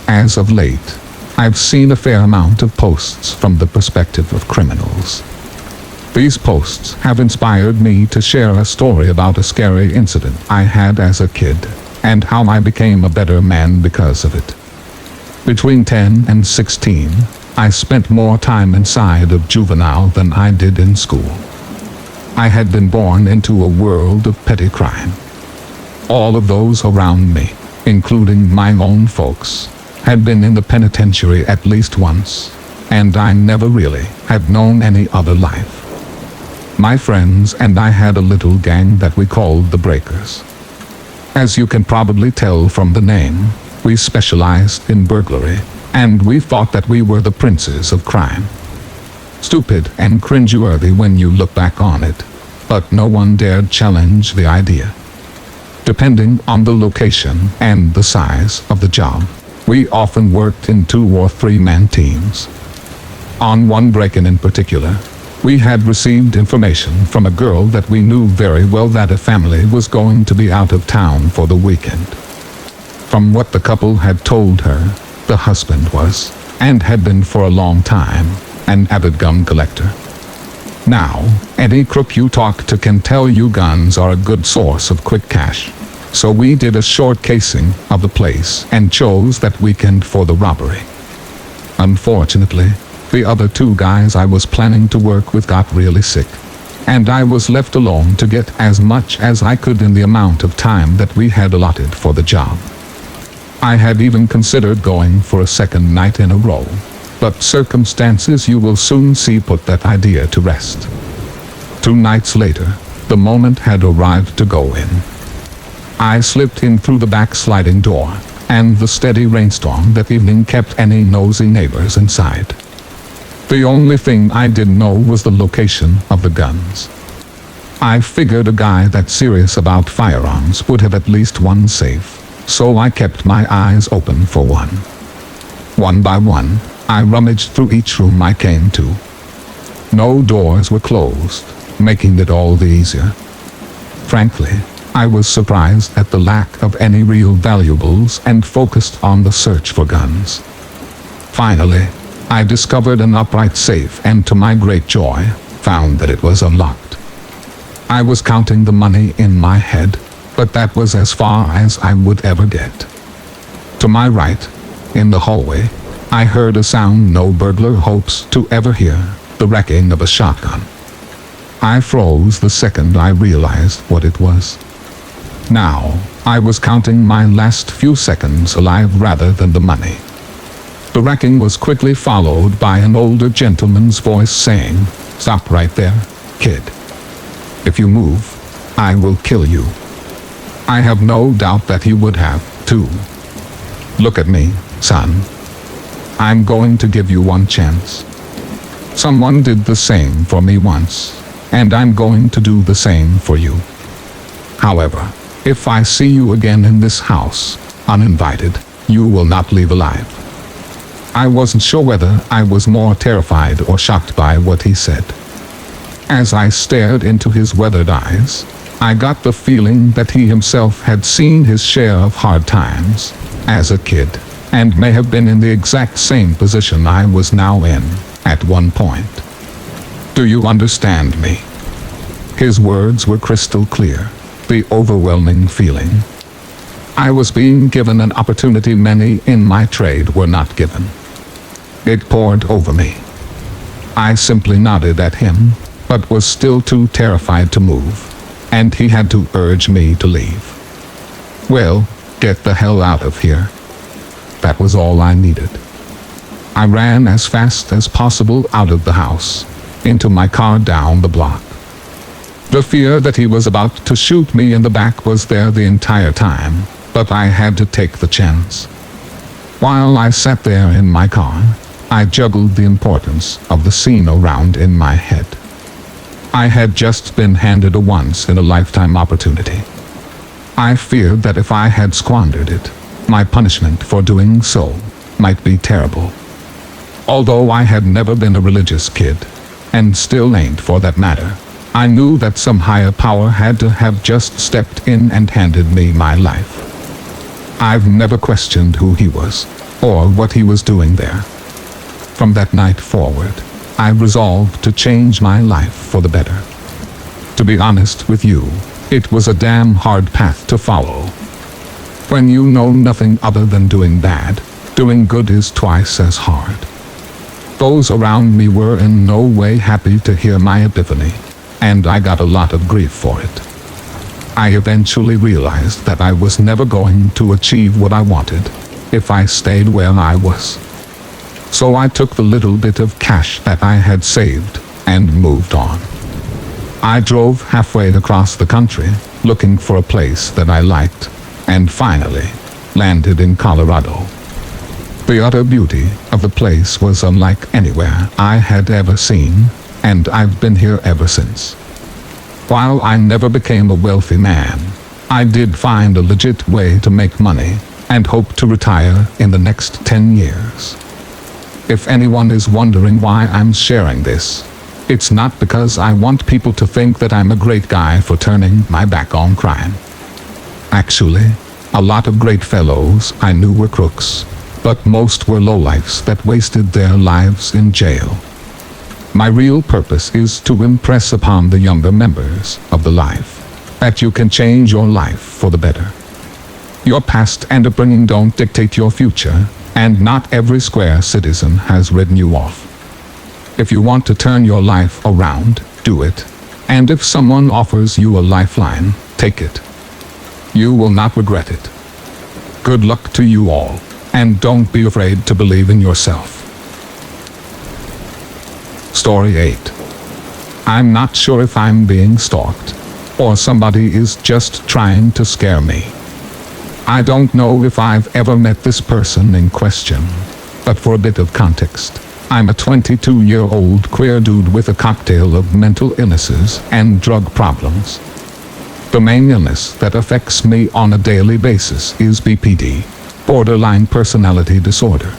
As of late, I've seen a fair amount of posts from the perspective of criminals. These posts have inspired me to share a story about a scary incident I had as a kid, and how I became a better man because of it. Between 10 and 16, I spent more time inside of juvenile than I did in school. I had been born into a world of petty crime. All of those around me, including my own folks, had been in the penitentiary at least once, and I never really had known any other life. My friends and I had a little gang that we called the Breakers. As you can probably tell from the name, we specialized in burglary, and we thought that we were the princes of crime. Stupid and cringeworthy when you look back on it, but no one dared challenge the idea. Depending on the location and the size of the job, we often worked in 2 or 3 man teams. On one break-in in particular, we had received information from a girl that we knew very well that a family was going to be out of town for the weekend. From what the couple had told her, the husband was, and had been for a long time, an avid gun collector. Now, any crook you talk to can tell you guns are a good source of quick cash. So we did a short casing of the place and chose that weekend for the robbery. Unfortunately, the other two guys I was planning to work with got really sick, and I was left alone to get as much as I could in the amount of time that we had allotted for the job. I had even considered going for a second night in a row, but circumstances you will soon see put that idea to rest. 2 nights later, the moment had arrived to go in. I slipped in through the back sliding door, and the steady rainstorm that evening kept any nosy neighbors inside. The only thing I didn't know was the location of the guns. I figured a guy that's serious about firearms would have at least one safe, so I kept my eyes open for one. One by one, I rummaged through each room I came to. No doors were closed, making it all the easier. Frankly, I was surprised at the lack of any real valuables and focused on the search for guns. Finally, I discovered an upright safe and to my great joy, found that it was unlocked. I was counting the money in my head, but that was as far as I would ever get. To my right, in the hallway, I heard a sound no burglar hopes to ever hear, the wrecking of a shotgun. I froze the second I realized what it was. Now, I was counting my last few seconds alive rather than the money. The wrecking was quickly followed by an older gentleman's voice saying, "Stop right there, kid. If you move, I will kill you." I have no doubt that he would have, too. "Look at me, son. I'm going to give you one chance. Someone did the same for me once, and I'm going to do the same for you. However, if I see you again in this house, uninvited, you will not leave alive." I wasn't sure whether I was more terrified or shocked by what he said. As I stared into his weathered eyes, I got the feeling that he himself had seen his share of hard times as a kid, and may have been in the exact same position I was now in at one point. "Do you understand me?" His words were crystal clear, the overwhelming feeling. I was being given an opportunity many in my trade were not given. It poured over me. I simply nodded at him, but was still too terrified to move, and he had to urge me to leave. Well, get the hell out of here. That was all I needed. I ran as fast as possible out of the house, into my car down the block. The fear that he was about to shoot me in the back was there the entire time, but I had to take the chance. While I sat there in my car, I juggled the importance of the scene around in my head. I had just been handed a once-in-a-lifetime opportunity. I feared that if I had squandered it, my punishment for doing so might be terrible. Although I had never been a religious kid, and still ain't for that matter, I knew that some higher power had to have just stepped in and handed me my life. I've never questioned who he was, or what he was doing there. From that night forward, I resolved to change my life for the better. To be honest with you, it was a damn hard path to follow. When you know nothing other than doing bad, doing good is twice as hard. Those around me were in no way happy to hear my epiphany, and I got a lot of grief for it. I eventually realized that I was never going to achieve what I wanted if I stayed where I was. So I took the little bit of cash that I had saved and moved on. I drove halfway across the country looking for a place that I liked, and finally landed in Colorado. The utter beauty of the place was unlike anywhere I had ever seen, and I've been here ever since. While I never became a wealthy man, I did find a legit way to make money and hope to retire in the next 10 years. If anyone is wondering why I'm sharing this, it's not because I want people to think that I'm a great guy for turning my back on crime. Actually, A lot of great fellows I knew were crooks, but most were lowlifes that wasted their lives in jail. My real purpose is to impress upon the younger members of the life that you can change your life for the better. Your past and upbringing don't dictate your future, and not every square citizen has written you off. If you want to turn your life around, do it. And if someone offers you a lifeline, take it. You will not regret it. Good luck to you all, and don't be afraid to believe in yourself. Story 8. I'm not sure if I'm being stalked, or somebody is just trying to scare me. I don't know if I've ever met this person in question, but for a bit of context, I'm a 22-year-old queer dude with a cocktail of mental illnesses and drug problems. The main illness that affects me on a daily basis is BPD, borderline personality disorder,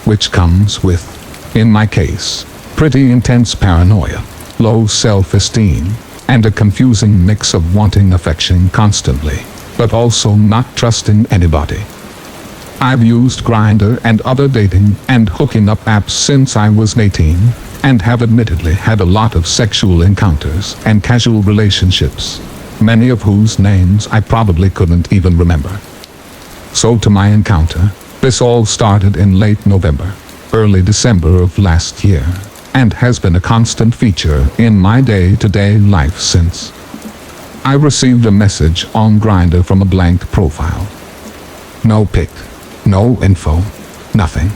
which comes with, in my case, pretty intense paranoia, low self-esteem, and a confusing mix of wanting affection constantly, but also not trusting anybody. I've used Grindr and other dating and hooking up apps since I was 18, and have admittedly had a lot of sexual encounters and casual relationships, many of whose names I probably couldn't even remember. So to my encounter, this all started in late November, early December of last year, and has been a constant feature in my day-to-day life since. I received a message on Grindr from a blank profile. No pic, no info, nothing.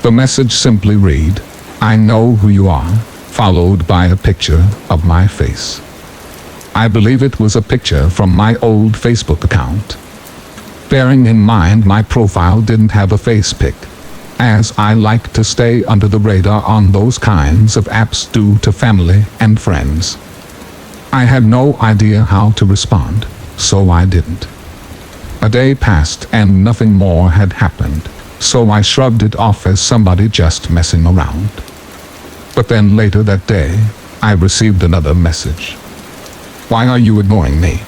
The message simply read, "I know who you are," followed by a picture of my face. I believe it was a picture from my old Facebook account. Bearing in mind my profile didn't have a face pic, as I like to stay under the radar on those kinds of apps due to family and friends. I had no idea how to respond, so I didn't. A day passed and nothing more had happened, so I shrugged it off as somebody just messing around. But then later that day, I received another message. "Why are you ignoring me?"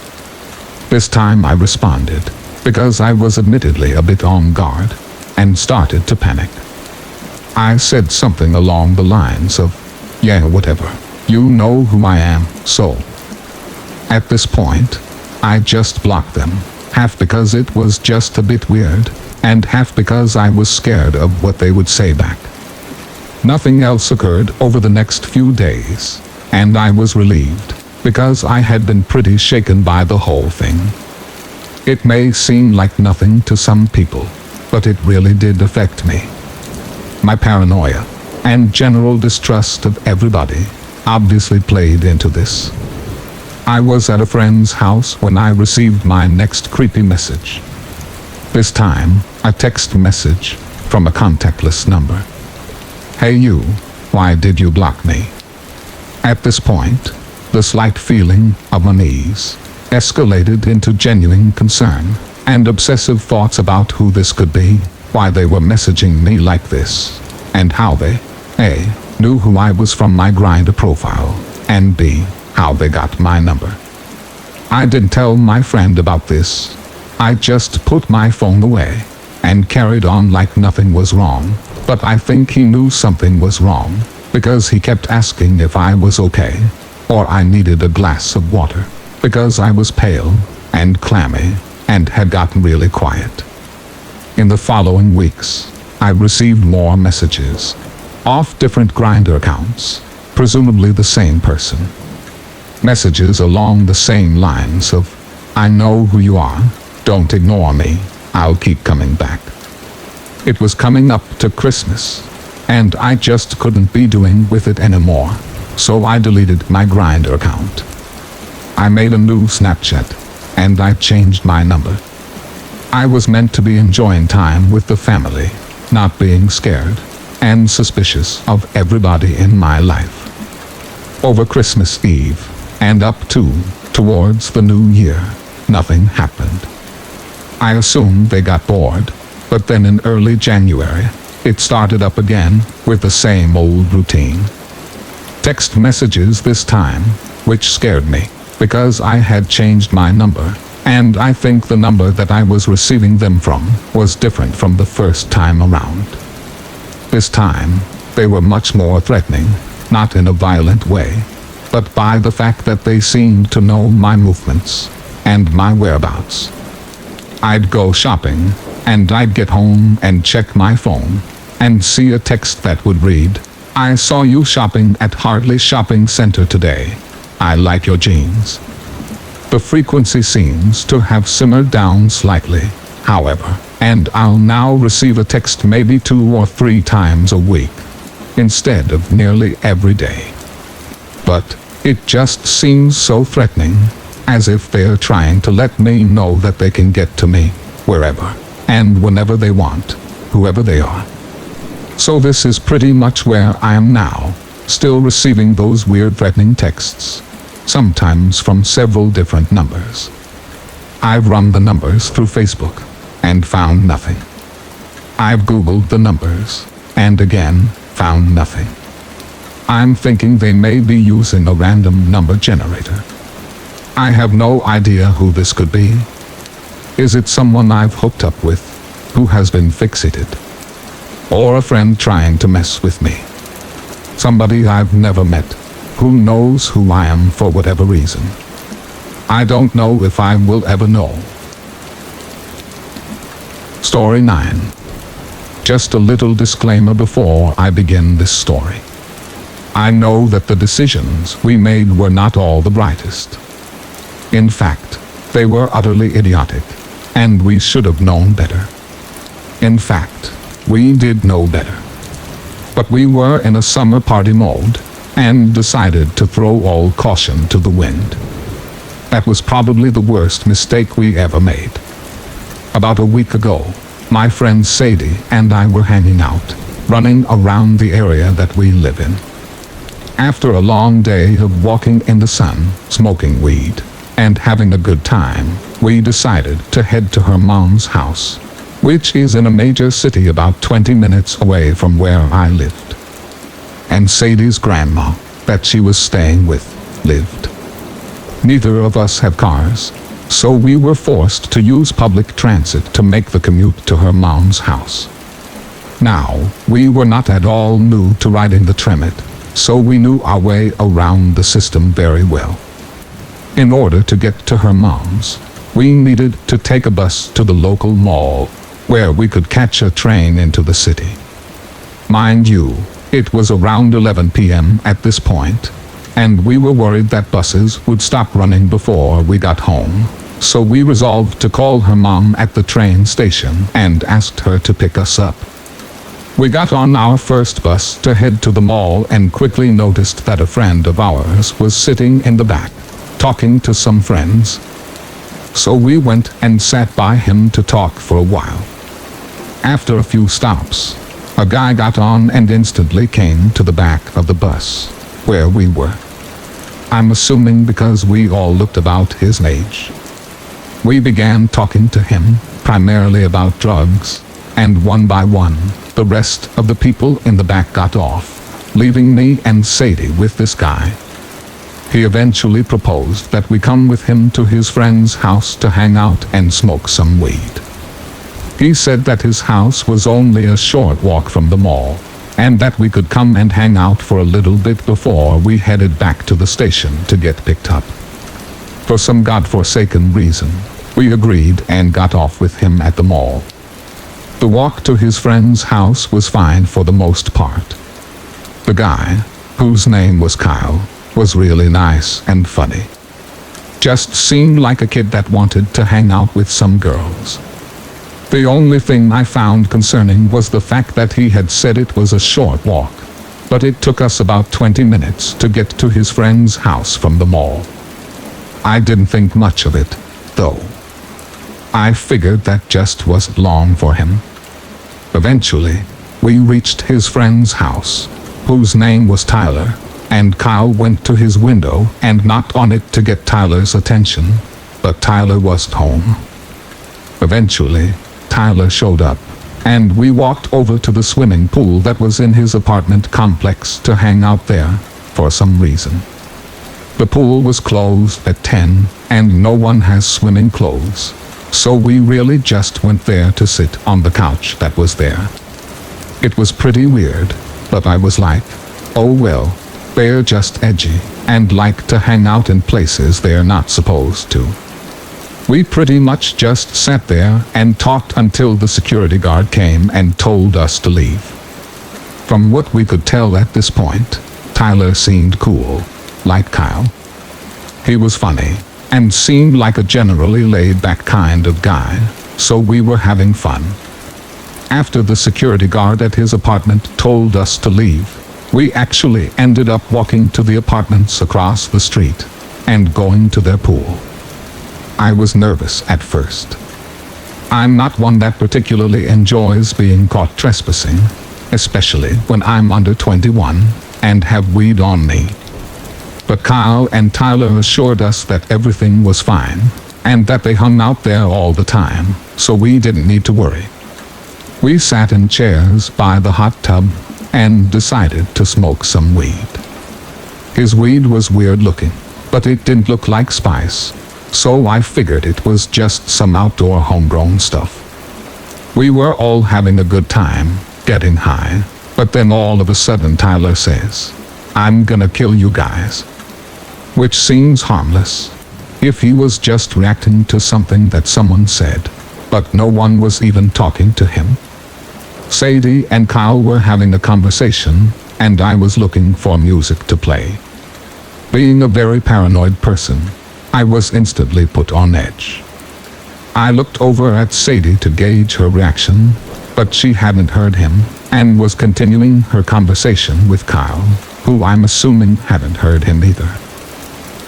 This time I responded, because I was admittedly a bit on guard, and started to panic. I said something along the lines of, "Yeah, whatever. You know who I am, so." At this point, I just blocked them, half because it was just a bit weird, and half because I was scared of what they would say back. Nothing else occurred over the next few days, and I was relieved, because I had been pretty shaken by the whole thing. It may seem like nothing to some people, but it really did affect me. My paranoia and general distrust of everybody obviously played into this. I was at a friend's house when I received my next creepy message. This time, a text message from a contactless number. "Hey you, why did you block me?" At this point, the slight feeling of unease escalated into genuine concern and obsessive thoughts about who this could be, why they were messaging me like this, and how they, A, knew who I was from my Grindr profile, and B, how they got my number. I didn't tell my friend about this. I just put my phone away and carried on like nothing was wrong, but I think he knew something was wrong, because he kept asking if I was okay, or I needed a glass of water, because I was pale and clammy and had gotten really quiet. In the following weeks, I received more messages, off different Grindr accounts, presumably the same person. Messages along the same lines of, "I know who you are, don't ignore me, I'll keep coming back." It was coming up to Christmas, and I just couldn't be doing with it anymore, so I deleted my Grindr account. I made a new Snapchat, and I changed my number. I was meant to be enjoying time with the family, not being scared and suspicious of everybody in my life. Over Christmas Eve, and up towards the new year, nothing happened. I assumed they got bored, but then in early January, it started up again with the same old routine. Text messages this time, which scared me, because I had changed my number, And I think the number that I was receiving them from was different from the first time around. This time, they were much more threatening, not in a violent way, but by the fact that they seemed to know my movements and my whereabouts. I'd go shopping, and I'd get home and check my phone, and see a text that would read, "I saw you shopping at Hartley Shopping Center today. I like your jeans." The frequency seems to have simmered down slightly, however, and I'll now receive a text maybe 2 or 3 times a week, instead of nearly every day. But it just seems so threatening, as if they're trying to let me know that they can get to me, wherever, and whenever they want, whoever they are. So this is pretty much where I am now, still receiving those weird threatening texts, sometimes from several different numbers. I've run the numbers through Facebook, and found nothing. I've Googled the numbers, and again, found nothing. I'm thinking they may be using a random number generator. I have no idea who this could be. Is it someone I've hooked up with, who has been fixated? Or a friend trying to mess with me? Somebody I've never met, who knows who I am for whatever reason. I don't know if I will ever know. Story 9. Just a little disclaimer before I begin this story. I know that the decisions we made were not all the brightest. In fact, they were utterly idiotic, and we should have known better. In fact, we did know better. But we were in a summer party mode, and decided to throw all caution to the wind. That was probably the worst mistake we ever made. About a week ago, my friend Sadie and I were hanging out, running around the area that we live in. After a long day of walking in the sun, smoking weed, and having a good time, we decided to head to her mom's house, which is in a major city about 20 minutes away from where I lived. And Sadie's grandma, that she was staying with, lived. Neither of us have cars, so we were forced to use public transit to make the commute to her mom's house. Now, we were not at all new to riding the Tremit, so we knew our way around the system very well. In order to get to her mom's, we needed to take a bus to the local mall, where we could catch a train into the city. Mind you, it was around 11 p.m. at this point, and we were worried that buses would stop running before we got home, so we resolved to call her mom at the train station and asked her to pick us up. We got on our first bus to head to the mall and quickly noticed that a friend of ours was sitting in the back, talking to some friends. So we went and sat by him to talk for a while. After a few stops, a guy got on and instantly came to the back of the bus, where we were. I'm assuming because we all looked about his age. We began talking to him, primarily about drugs, and one by one, the rest of the people in the back got off, leaving me and Sadie with this guy. He eventually proposed that we come with him to his friend's house to hang out and smoke some weed. He said that his house was only a short walk from the mall, and that we could come and hang out for a little bit before we headed back to the station to get picked up. For some godforsaken reason, we agreed and got off with him at the mall. The walk to his friend's house was fine for the most part. The guy, whose name was Kyle, was really nice and funny. Just seemed like a kid that wanted to hang out with some girls. The only thing I found concerning was the fact that he had said it was a short walk, but it took us about 20 minutes to get to his friend's house from the mall. I didn't think much of it, though. I figured that just wasn't long for him. Eventually, we reached his friend's house, whose name was Tyler, and Kyle went to his window and knocked on it to get Tyler's attention, but Tyler wasn't home. Eventually, Tyler showed up, and we walked over to the swimming pool that was in his apartment complex to hang out there, for some reason. The pool was closed at 10, and no one has swimming clothes. So we really just went there to sit on the couch that was there. It was pretty weird, but I was like, oh well, they're just edgy, and like to hang out in places they're not supposed to. We pretty much just sat there and talked until the security guard came and told us to leave. From what we could tell at this point, Tyler seemed cool, like Kyle. He was funny, and seemed like a generally laid-back kind of guy, so we were having fun. After the security guard at his apartment told us to leave, we actually ended up walking to the apartments across the street, and going to their pool. I was nervous at first. I'm not one that particularly enjoys being caught trespassing, especially when I'm under 21 and have weed on me. But Kyle and Tyler assured us that everything was fine, and that they hung out there all the time, so we didn't need to worry. We sat in chairs by the hot tub and decided to smoke some weed. His weed was weird looking, but it didn't look like spice, so I figured it was just some outdoor homegrown stuff. We were all having a good time, getting high, but then all of a sudden Tyler says, "I'm gonna kill you guys." Which seems harmless, if he was just reacting to something that someone said, but no one was even talking to him. Sadie and Kyle were having a conversation, and I was looking for music to play. Being a very paranoid person, I was instantly put on edge. I looked over at Sadie to gauge her reaction, but she hadn't heard him, and was continuing her conversation with Kyle, who I'm assuming hadn't heard him either.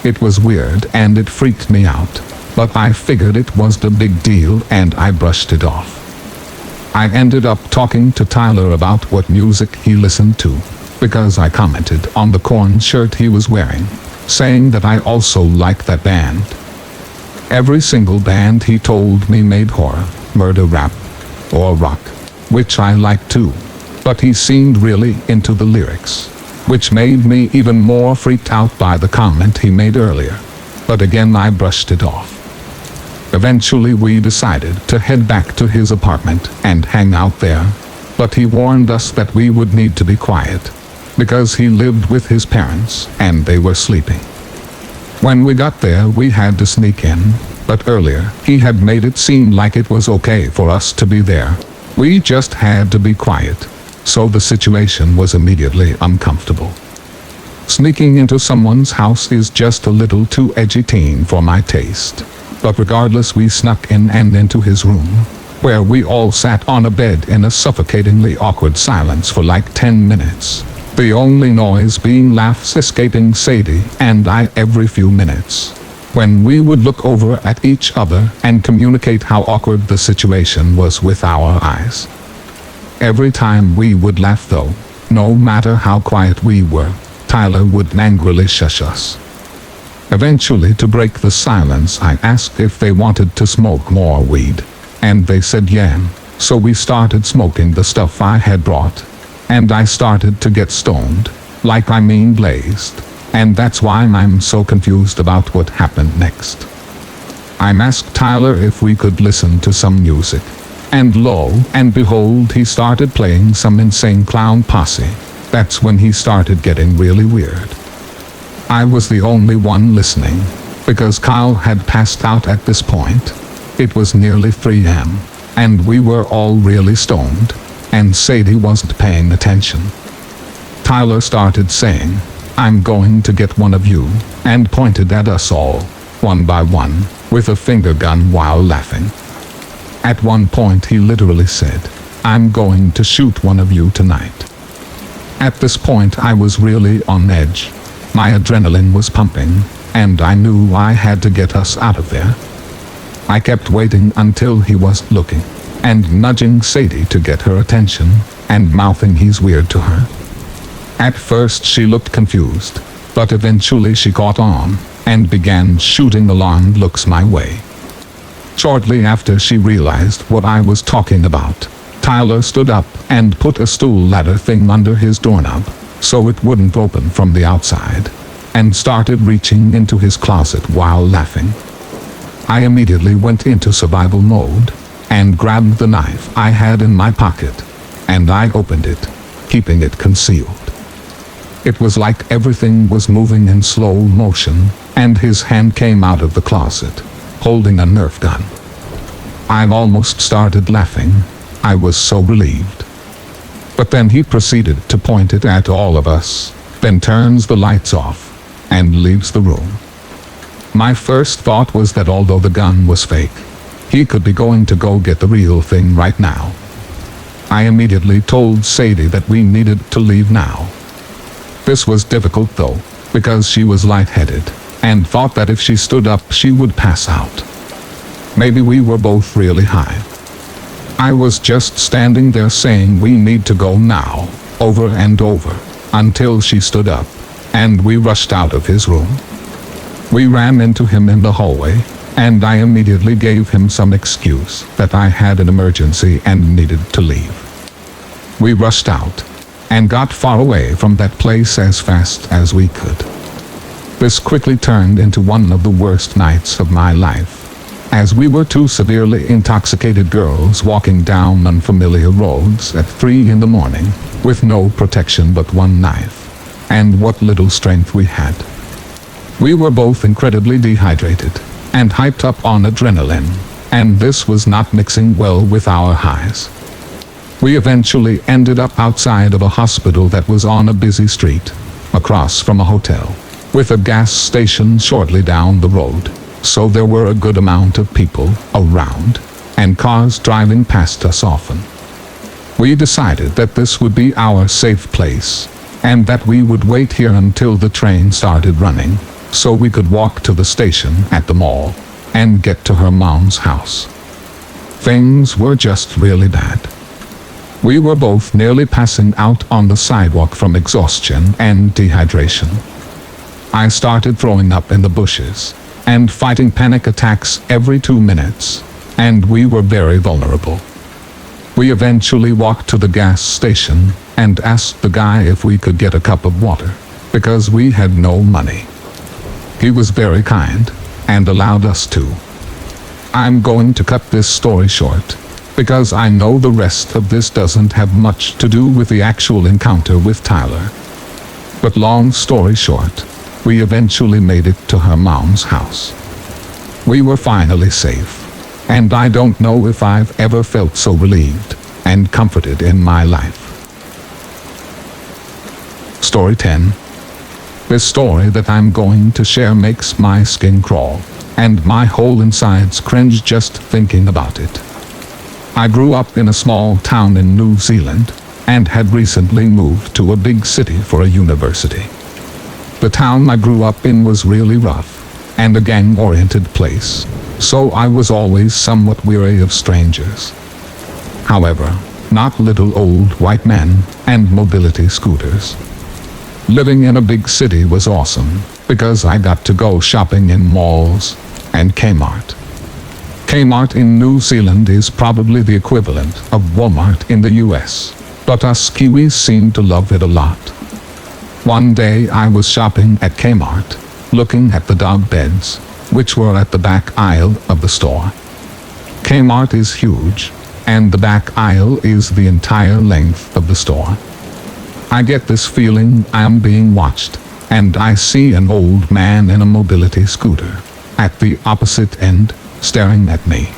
It was weird and it freaked me out, but I figured it was the big deal and I brushed it off. I ended up talking to Tyler about what music he listened to, because I commented on the Korn shirt he was wearing, saying that I also like that band. Every single band he told me made horror, murder rap, or rock, which I like too, but he seemed really into the lyrics, which made me even more freaked out by the comment he made earlier, but again I brushed it off. Eventually we decided to head back to his apartment and hang out there, but he warned us that we would need to be quiet, because he lived with his parents and they were sleeping. When we got there we had to sneak in, but earlier he had made it seem like it was okay for us to be there. We just had to be quiet, so the situation was immediately uncomfortable. Sneaking into someone's house is just a little too edgy teen for my taste, but regardless we snuck in and into his room, where we all sat on a bed in a suffocatingly awkward silence for like 10 minutes. The only noise being laughs escaping Sadie and I every few minutes, when we would look over at each other and communicate how awkward the situation was with our eyes. Every time we would laugh though, no matter how quiet we were, Tyler would angrily shush us. Eventually, to break the silence, I asked if they wanted to smoke more weed, and they said yeah, so we started smoking the stuff I had brought. And I started to get stoned, blazed, and that's why I'm so confused about what happened next. I asked Tyler if we could listen to some music, and lo and behold he started playing some Insane Clown Posse. That's when he started getting really weird. I was the only one listening, because Kyle had passed out at this point. It was nearly 3 a.m., and we were all really stoned, and Sadie wasn't paying attention. Tyler started saying, "I'm going to get one of you," and pointed at us all, one by one, with a finger gun while laughing. At one point he literally said, "I'm going to shoot one of you tonight." At this point I was really on edge. My adrenaline was pumping, and I knew I had to get us out of there. I kept waiting until he wasn't looking, and nudging Sadie to get her attention, and mouthing he's weird to her. At first she looked confused, but eventually she caught on, and began shooting alarmed looks my way. Shortly after she realized what I was talking about, Tyler stood up and put a stool ladder thing under his doorknob, so it wouldn't open from the outside. and started reaching into his closet while laughing. I immediately went into survival mode and grabbed the knife I had in my pocket, and I opened it, keeping it concealed. It was like everything was moving in slow motion, and his hand came out of the closet, holding a Nerf gun. I almost started laughing. I was so relieved. But then he proceeded to point it at all of us, then turns the lights off, and leaves the room. My first thought was that although the gun was fake, he could be going to go get the real thing right now. I immediately told Sadie that we needed to leave now. This was difficult though, because she was lightheaded, and thought that if she stood up she would pass out. Maybe we were both really high. I was just standing there saying we need to go now, over and over, until she stood up, and we rushed out of his room. We ran into him in the hallway, and I immediately gave him some excuse that I had an emergency and needed to leave. We rushed out, and got far away from that place as fast as we could. This quickly turned into one of the worst nights of my life, as we were two severely intoxicated girls walking down unfamiliar roads at 3 in the morning, with no protection but one knife, and what little strength we had. We were both incredibly dehydrated, and hyped up on adrenaline, and this was not mixing well with our highs. We eventually ended up outside of a hospital that was on a busy street, across from a hotel, with a gas station shortly down the road, so there were a good amount of people around, and cars driving past us often. We decided that this would be our safe place, and that we would wait here until the train started running, so we could walk to the station at the mall, and get to her mom's house. Things were just really bad. We were both nearly passing out on the sidewalk from exhaustion and dehydration. I started throwing up in the bushes, and fighting panic attacks every 2 minutes, and we were very vulnerable. We eventually walked to the gas station, and asked the guy if we could get a cup of water, because we had no money. He was very kind, and allowed us to. I'm going to cut this story short, because I know the rest of this doesn't have much to do with the actual encounter with Tyler. But long story short, we eventually made it to her mom's house. We were finally safe, and I don't know if I've ever felt so relieved and comforted in my life. Story 10. This story that I'm going to share makes my skin crawl, and my whole insides cringe just thinking about it. I grew up in a small town in New Zealand, and had recently moved to a big city for a university. The town I grew up in was really rough, and a gang-oriented place, so I was always somewhat weary of strangers. However, not little old white men and mobility scooters. Living in a big city was awesome, because I got to go shopping in malls and Kmart. Kmart in New Zealand is probably the equivalent of Walmart in the US, but us Kiwis seem to love it a lot. One day I was shopping at Kmart, looking at the dog beds, which were at the back aisle of the store. Kmart is huge, and the back aisle is the entire length of the store. I get this feeling I'm being watched, and I see an old man in a mobility scooter at the opposite end, staring at me.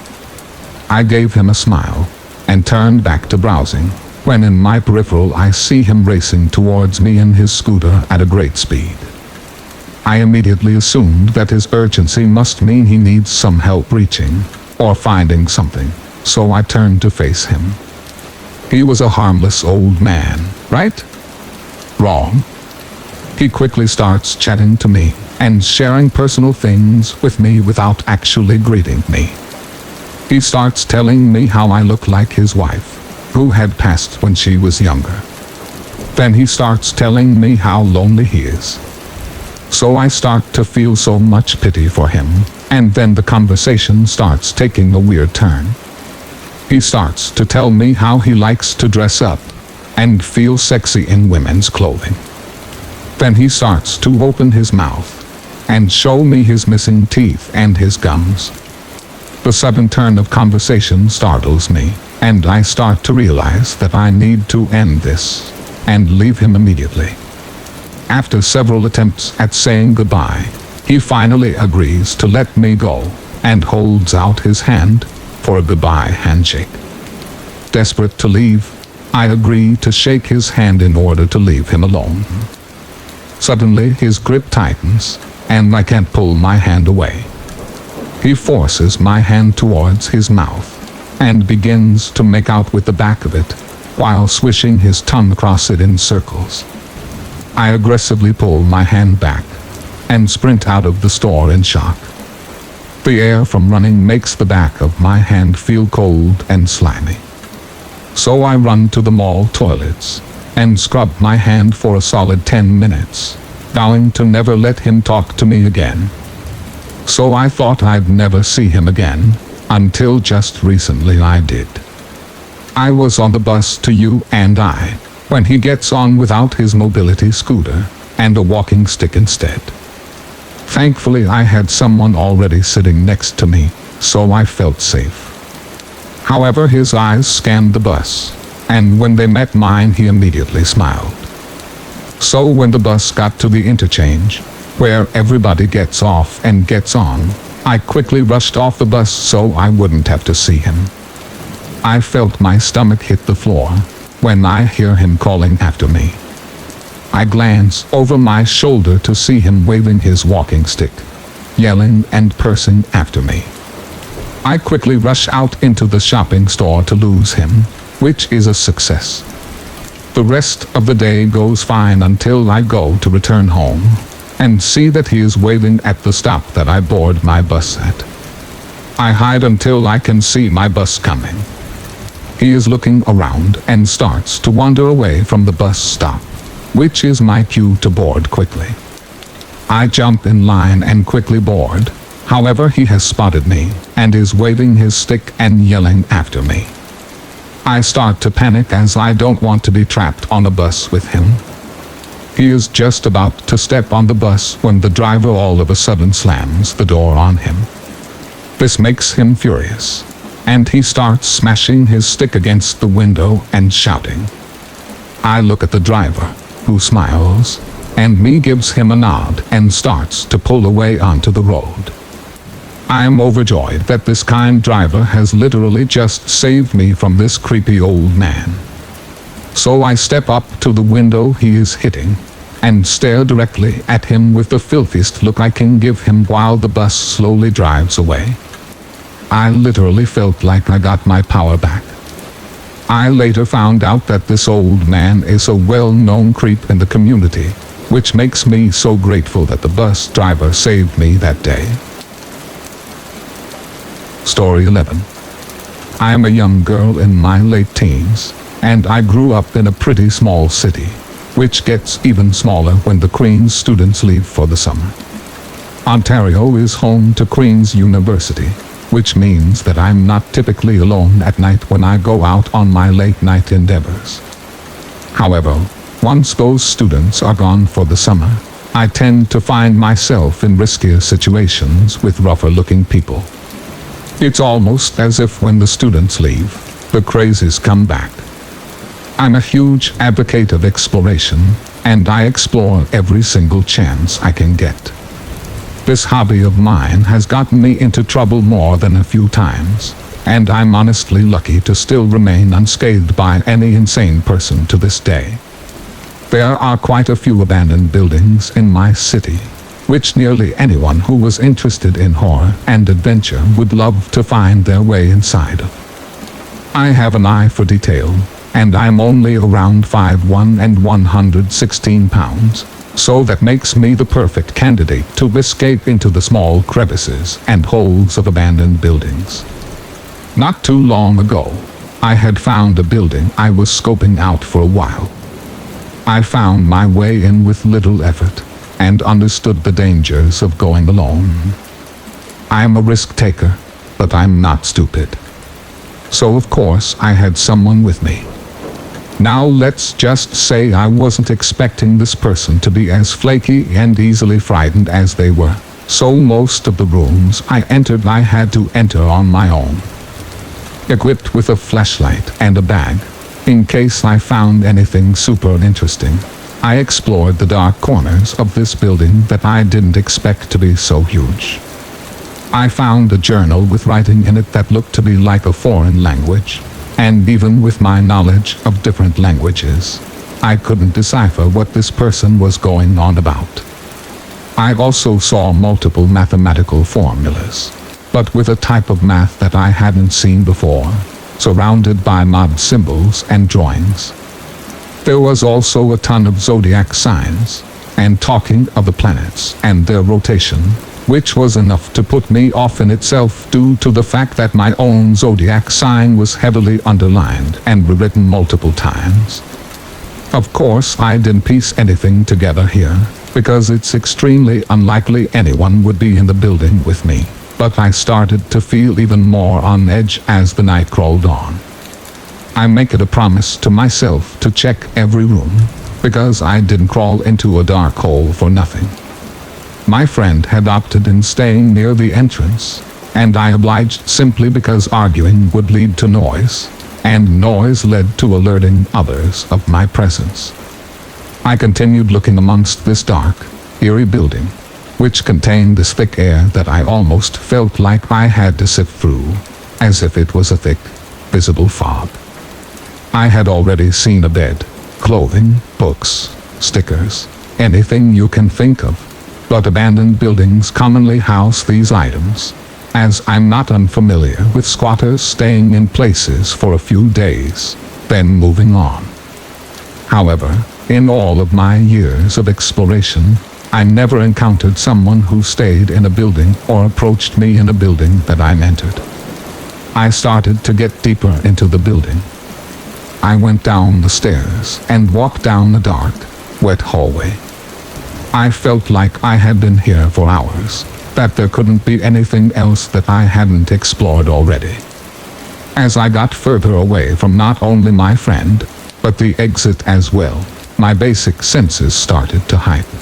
I gave him a smile, and turned back to browsing, when in my peripheral I see him racing towards me in his scooter at a great speed. I immediately assumed that his urgency must mean he needs some help reaching, or finding something, so I turned to face him. He was a harmless old man, right? Wrong. He quickly starts chatting to me, and sharing personal things with me without actually greeting me. He starts telling me how I look like his wife, who had passed when she was younger. Then he starts telling me how lonely he is. So I start to feel so much pity for him, and then the conversation starts taking a weird turn. He starts to tell me how he likes to dress up and feel sexy in women's clothing. Then he starts to open his mouth and show me his missing teeth and his gums. The sudden turn of conversation startles me, and I start to realize that I need to end this and leave him immediately. After several attempts at saying goodbye, he finally agrees to let me go and holds out his hand for a goodbye handshake. Desperate to leave, I agree to shake his hand in order to leave him alone. Suddenly his grip tightens, and I can't pull my hand away. He forces my hand towards his mouth and begins to make out with the back of it while swishing his tongue across it in circles. I aggressively pull my hand back and sprint out of the store in shock. The air from running makes the back of my hand feel cold and slimy. So I run to the mall toilets and scrub my hand for a solid 10 minutes, vowing to never let him talk to me again. So I thought I'd never see him again, until just recently I did. I was on the bus to you and I, when he gets on without his mobility scooter and a walking stick instead. Thankfully I had someone already sitting next to me, so I felt safe. However, his eyes scanned the bus, and when they met mine he immediately smiled. So when the bus got to the interchange, where everybody gets off and gets on, I quickly rushed off the bus so I wouldn't have to see him. I felt my stomach hit the floor when I hear him calling after me. I glance over my shoulder to see him waving his walking stick, yelling and cursing after me. I quickly rush out into the shopping store to lose him, which is a success. The rest of the day goes fine until I go to return home and see that he is waving at the stop that I board my bus at. I hide until I can see my bus coming. He is looking around and starts to wander away from the bus stop, which is my cue to board quickly. I jump in line and quickly board. However, he has spotted me and is waving his stick and yelling after me. I start to panic as I don't want to be trapped on a bus with him. He is just about to step on the bus when the driver all of a sudden slams the door on him. This makes him furious, and he starts smashing his stick against the window and shouting. I look at the driver, who smiles, and me gives him a nod and starts to pull away onto the road. I am overjoyed that this kind driver has literally just saved me from this creepy old man. So I step up to the window he is hitting and stare directly at him with the filthiest look I can give him while the bus slowly drives away. I literally felt like I got my power back. I later found out that this old man is a well-known creep in the community, which makes me so grateful that the bus driver saved me that day. Story 11. I am a young girl in my late teens, and I grew up in a pretty small city, which gets even smaller when the Queen's students leave for the summer. Ontario is home to Queen's University, which means that I'm not typically alone at night when I go out on my late-night endeavors. However, once those students are gone for the summer, I tend to find myself in riskier situations with rougher-looking people. It's almost as if when the students leave, the crazies come back. I'm a huge advocate of exploration, and I explore every single chance I can get. This hobby of mine has gotten me into trouble more than a few times, and I'm honestly lucky to still remain unscathed by any insane person to this day. There are quite a few abandoned buildings in my city, which nearly anyone who was interested in horror and adventure would love to find their way inside of. I have an eye for detail, and I'm only around 5'1" and 116 pounds, so that makes me the perfect candidate to escape into the small crevices and holes of abandoned buildings. Not too long ago, I had found a building I was scoping out for a while. I found my way in with little effort, and understood the dangers of going alone. I'm a risk taker, but I'm not stupid. So of course I had someone with me. Now let's just say I wasn't expecting this person to be as flaky and easily frightened as they were. So most of the rooms I entered I had to enter on my own, equipped with a flashlight and a bag, in case I found anything super interesting. I explored the dark corners of this building that I didn't expect to be so huge. I found a journal with writing in it that looked to be like a foreign language, and even with my knowledge of different languages, I couldn't decipher what this person was going on about. I also saw multiple mathematical formulas, but with a type of math that I hadn't seen before, surrounded by mob symbols and drawings. There was also a ton of zodiac signs, and talking of the planets and their rotation, which was enough to put me off in itself due to the fact that my own zodiac sign was heavily underlined and rewritten multiple times. Of course, I didn't piece anything together here, because it's extremely unlikely anyone would be in the building with me, but I started to feel even more on edge as the night crawled on. I make it a promise to myself to check every room, because I didn't crawl into a dark hole for nothing. My friend had opted in staying near the entrance, and I obliged simply because arguing would lead to noise, and noise led to alerting others of my presence. I continued looking amongst this dark, eerie building, which contained this thick air that I almost felt like I had to sift through, as if it was a thick, visible fog. I had already seen a bed, clothing, books, stickers, anything you can think of, but abandoned buildings commonly house these items, as I'm not unfamiliar with squatters staying in places for a few days, then moving on. However, in all of my years of exploration, I never encountered someone who stayed in a building or approached me in a building that I entered. I started to get deeper into the building. I went down the stairs and walked down the dark, wet hallway. I felt like I had been here for hours, that there couldn't be anything else that I hadn't explored already. As I got further away from not only my friend, but the exit as well, my basic senses started to heighten.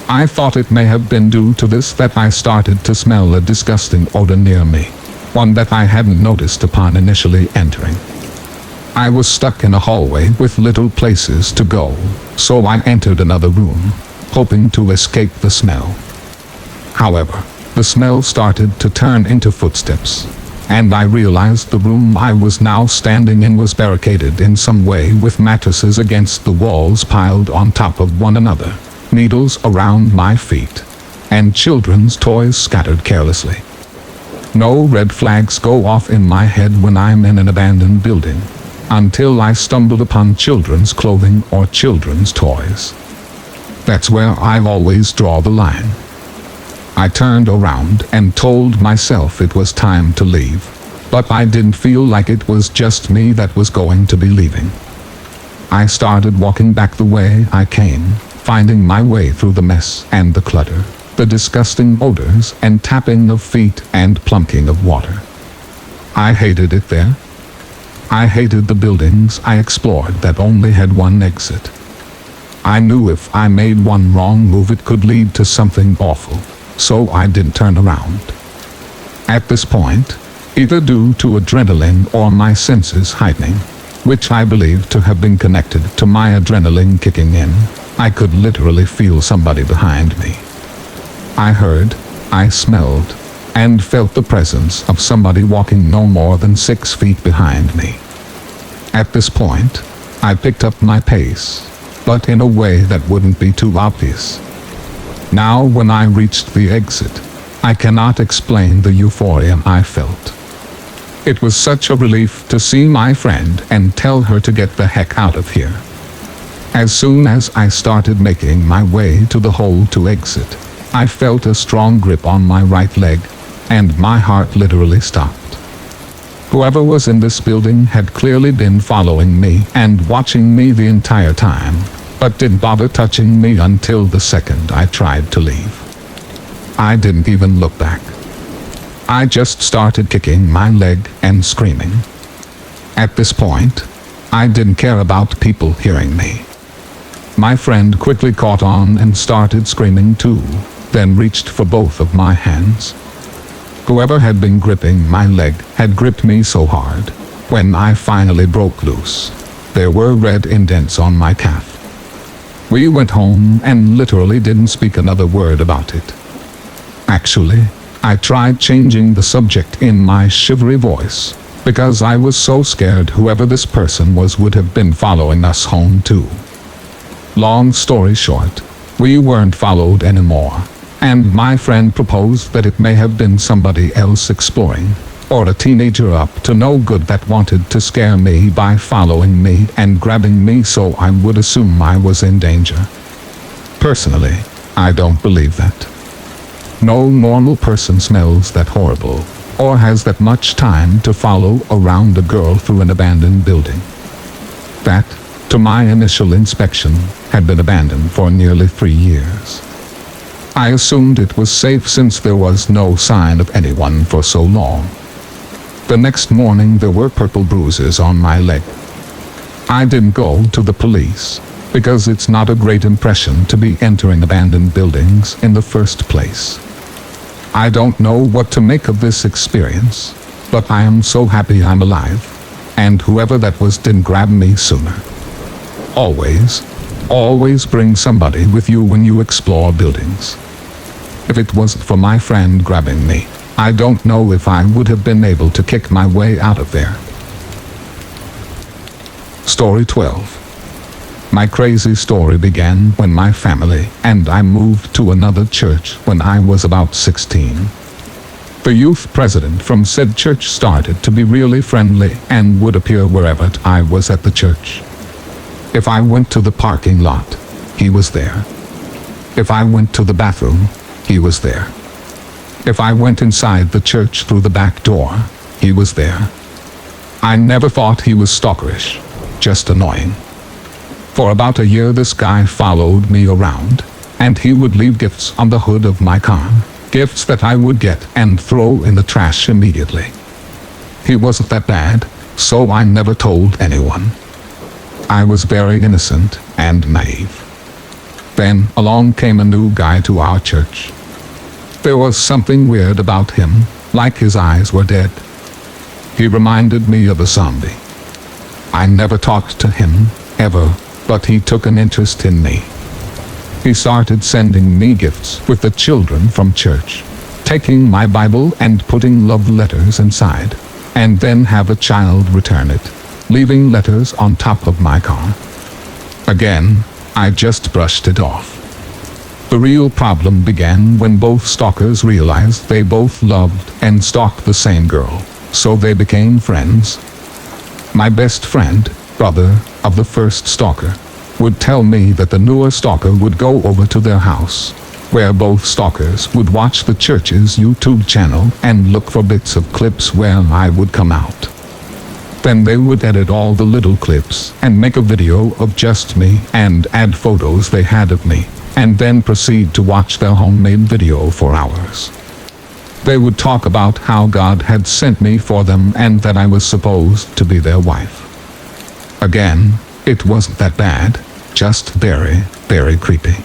I thought it may have been due to this that I started to smell a disgusting odor near me, one that I hadn't noticed upon initially entering. I was stuck in a hallway with little places to go, so I entered another room, hoping to escape the smell. However, the smell started to turn into footsteps, and I realized the room I was now standing in was barricaded in some way with mattresses against the walls piled on top of one another, needles around my feet, and children's toys scattered carelessly. No red flags go off in my head when I'm in an abandoned building, until I stumbled upon children's clothing or children's toys. That's where I always draw the line. I turned around and told myself it was time to leave, but I didn't feel like it was just me that was going to be leaving. I started walking back the way I came, finding my way through the mess and the clutter, the disgusting odors and tapping of feet and plunking of water. I hated it there. I hated the buildings I explored that only had one exit. I knew if I made one wrong move it could lead to something awful, so I didn't turn around. At this point, either due to adrenaline or my senses heightening, which I believe to have been connected to my adrenaline kicking in, I could literally feel somebody behind me. I heard, I smelled, and felt the presence of somebody walking no more than 6 feet behind me. At this point, I picked up my pace, but in a way that wouldn't be too obvious. Now when I reached the exit, I cannot explain the euphoria I felt. It was such a relief to see my friend and tell her to get the heck out of here. As soon as I started making my way to the hole to exit, I felt a strong grip on my right leg, and my heart literally stopped. Whoever was in this building had clearly been following me and watching me the entire time, but didn't bother touching me until the second I tried to leave. I didn't even look back. I just started kicking my leg and screaming. At this point, I didn't care about people hearing me. My friend quickly caught on and started screaming too, then reached for both of my hands. Whoever had been gripping my leg had gripped me so hard. When I finally broke loose, there were red indents on my calf. We went home and literally didn't speak another word about it. Actually, I tried changing the subject in my shivery voice, because I was so scared whoever this person was would have been following us home too. Long story short, we weren't followed anymore, and my friend proposed that it may have been somebody else exploring, or a teenager up to no good that wanted to scare me by following me and grabbing me so I would assume I was in danger. Personally, I don't believe that. No normal person smells that horrible, or has that much time to follow around a girl through an abandoned building. That, to my initial inspection, had been abandoned for nearly 3 years. I assumed it was safe since there was no sign of anyone for so long. The next morning there were purple bruises on my leg. I didn't go to the police, because it's not a great impression to be entering abandoned buildings in the first place. I don't know what to make of this experience, but I am so happy I'm alive, and whoever that was didn't grab me sooner. Always bring somebody with you when you explore buildings. If it wasn't for my friend grabbing me, I don't know if I would have been able to kick my way out of there. Story 12. My crazy story began when my family and I moved to another church when I was about 16. The youth president from said church started to be really friendly and would appear wherever I was at the church. If I went to the parking lot, he was there. If I went to the bathroom, he was there. If I went inside the church through the back door, he was there. I never thought he was stalkerish, just annoying. For about a year this guy followed me around, and he would leave gifts on the hood of my car, gifts that I would get and throw in the trash immediately. He wasn't that bad, so I never told anyone. I was very innocent and naive. Then along came a new guy to our church. There was something weird about him, like his eyes were dead. He reminded me of a zombie. I never talked to him, ever, but he took an interest in me. He started sending me gifts with the children from church, taking my Bible and putting love letters inside, and then have a child return it, leaving letters on top of my car. Again, I just brushed it off. The real problem began when both stalkers realized they both loved and stalked the same girl, so they became friends. My best friend, brother of the first stalker, would tell me that the newer stalker would go over to their house, where both stalkers would watch the church's YouTube channel and look for bits of clips where I would come out. Then they would edit all the little clips and make a video of just me and add photos they had of me, and then proceed to watch their homemade video for hours. They would talk about how God had sent me for them and that I was supposed to be their wife. Again, it wasn't that bad, just very, very creepy.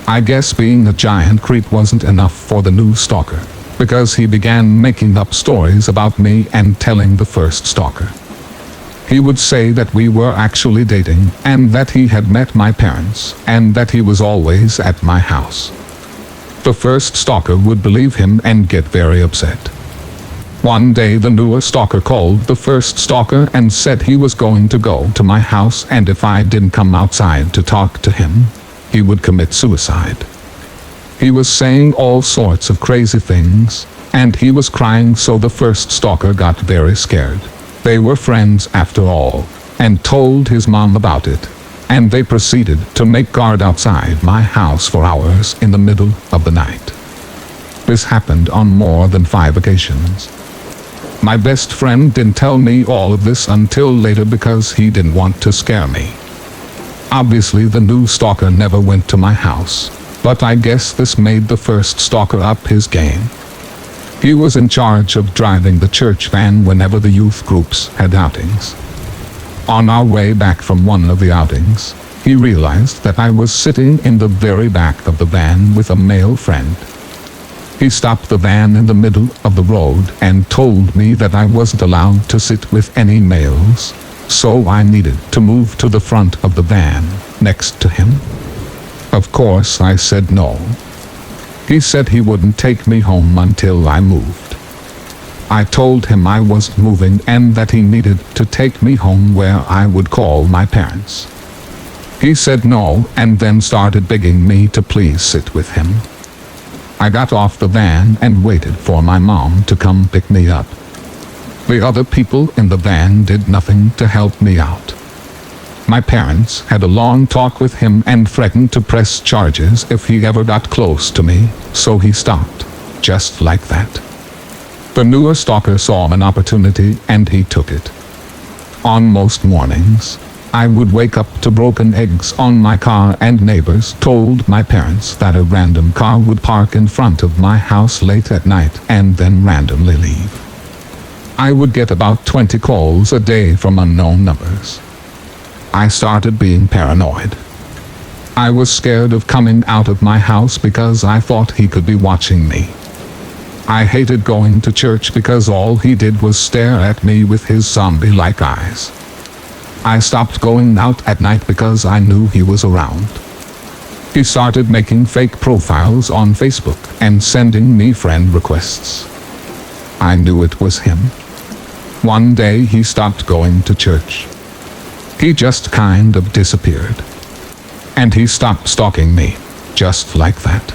I guess being a giant creep wasn't enough for the new stalker, because he began making up stories about me and telling the first stalker. He would say that we were actually dating and that he had met my parents and that he was always at my house. The first stalker would believe him and get very upset. One day the newer stalker called the first stalker and said he was going to go to my house and if I didn't come outside to talk to him, he would commit suicide. He was saying all sorts of crazy things, and he was crying, so the first stalker got very scared. They were friends after all, and told his mom about it, and they proceeded to make guard outside my house for hours in the middle of the night. This happened on more than 5 occasions. My best friend didn't tell me all of this until later because he didn't want to scare me. Obviously the new stalker never went to my house, but I guess this made the first stalker up his game. He was in charge of driving the church van whenever the youth groups had outings. On our way back from one of the outings, he realized that I was sitting in the very back of the van with a male friend. He stopped the van in the middle of the road and told me that I wasn't allowed to sit with any males, so I needed to move to the front of the van, next to him. Of course, I said no. He said he wouldn't take me home until I moved. I told him I wasn't moving and that he needed to take me home where I would call my parents. He said no and then started begging me to please sit with him. I got off the van and waited for my mom to come pick me up. The other people in the van did nothing to help me out. My parents had a long talk with him and threatened to press charges if he ever got close to me, so he stopped, just like that. The newer stalker saw an opportunity and he took it. On most mornings, I would wake up to broken eggs on my car and neighbors told my parents that a random car would park in front of my house late at night and then randomly leave. I would get about 20 calls a day from unknown numbers. I started being paranoid. I was scared of coming out of my house because I thought he could be watching me. I hated going to church because all he did was stare at me with his zombie-like eyes. I stopped going out at night because I knew he was around. He started making fake profiles on Facebook and sending me friend requests. I knew it was him. One day he stopped going to church. He just kind of disappeared. And he stopped stalking me, just like that.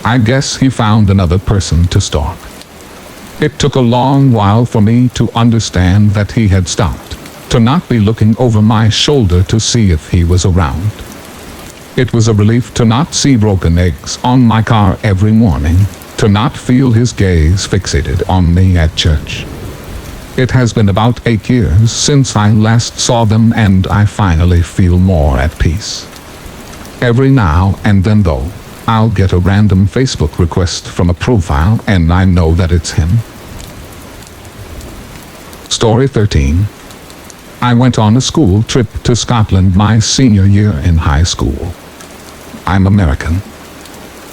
I guess he found another person to stalk. It took a long while for me to understand that he had stopped, to not be looking over my shoulder to see if he was around. It was a relief to not see broken eggs on my car every morning, to not feel his gaze fixated on me at church. It has been about 8 years since I last saw them and I finally feel more at peace. Every now and then though, I'll get a random Facebook request from a profile and I know that it's him. Story 13. I went on a school trip to Scotland my senior year in high school. I'm American.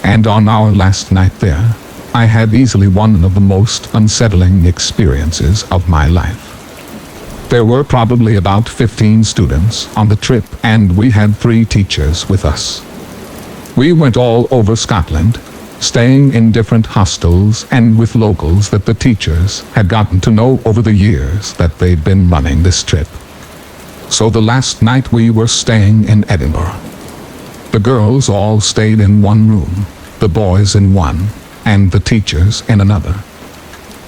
And on our last night there, I had easily one of the most unsettling experiences of my life. There were probably about 15 students on the trip and we had 3 teachers with us. We went all over Scotland, staying in different hostels and with locals that the teachers had gotten to know over the years that they'd been running this trip. So the last night we were staying in Edinburgh. The girls all stayed in one room, the boys in one, and the teachers in another.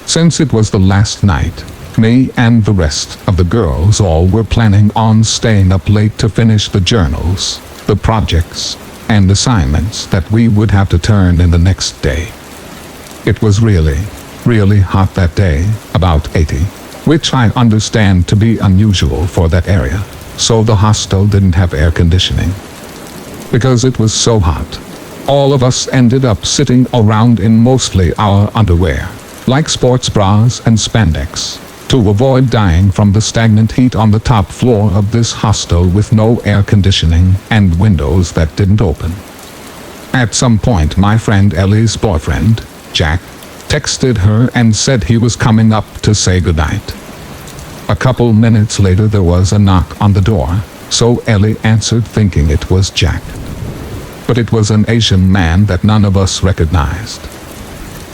Since it was the last night, me and the rest of the girls all were planning on staying up late to finish the journals, the projects, and assignments that we would have to turn in the next day. It was really, really hot that day, about 80, which I understand to be unusual for that area, so the hostel didn't have air conditioning. Because it was so hot, all of us ended up sitting around in mostly our underwear, like sports bras and spandex, to avoid dying from the stagnant heat on the top floor of this hostel with no air conditioning and windows that didn't open. At some point my friend Ellie's boyfriend, Jack, texted her and said he was coming up to say goodnight. A couple minutes later there was a knock on the door, so Ellie answered thinking it was Jack. But it was an Asian man that none of us recognized.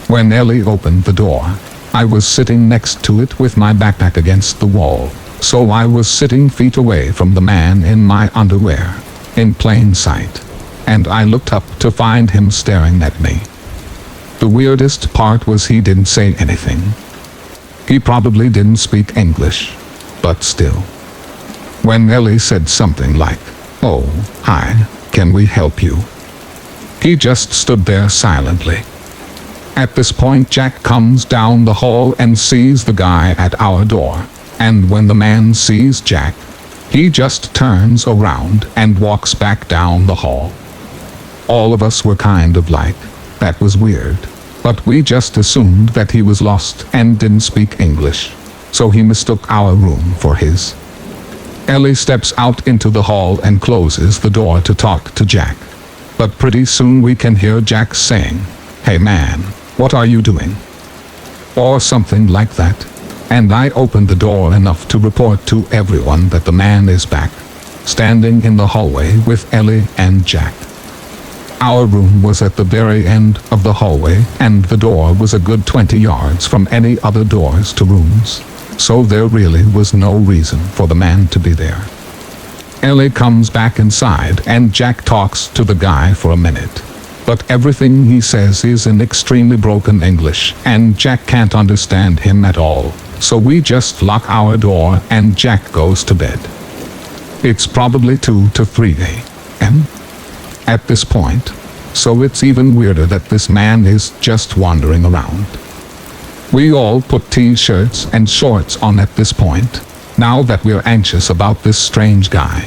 When Ellie opened the door, I was sitting next to it with my backpack against the wall, so I was sitting feet away from the man in my underwear, in plain sight, and I looked up to find him staring at me. The weirdest part was he didn't say anything. He probably didn't speak English, but still. When Ellie said something like, "Oh, hi, can we help you?" he just stood there silently. At this point Jack comes down the hall and sees the guy at our door, and when the man sees Jack, he just turns around and walks back down the hall. All of us were kind of like, that was weird, but we just assumed that he was lost and didn't speak English, so he mistook our room for his. Ellie steps out into the hall and closes the door to talk to Jack. But pretty soon we can hear Jack saying, "Hey man, what are you doing?" Or something like that. And I open the door enough to report to everyone that the man is back, standing in the hallway with Ellie and Jack. Our room was at the very end of the hallway, and the door was a good 20 yards from any other doors to rooms, so there really was no reason for the man to be there. Ellie comes back inside and Jack talks to the guy for a minute. But everything he says is in extremely broken English, and Jack can't understand him at all. So we just lock our door and Jack goes to bed. It's probably 2 to 3 a.m. at this point, so it's even weirder that this man is just wandering around. We all put t-shirts and shorts on at this point, now that we're anxious about this strange guy.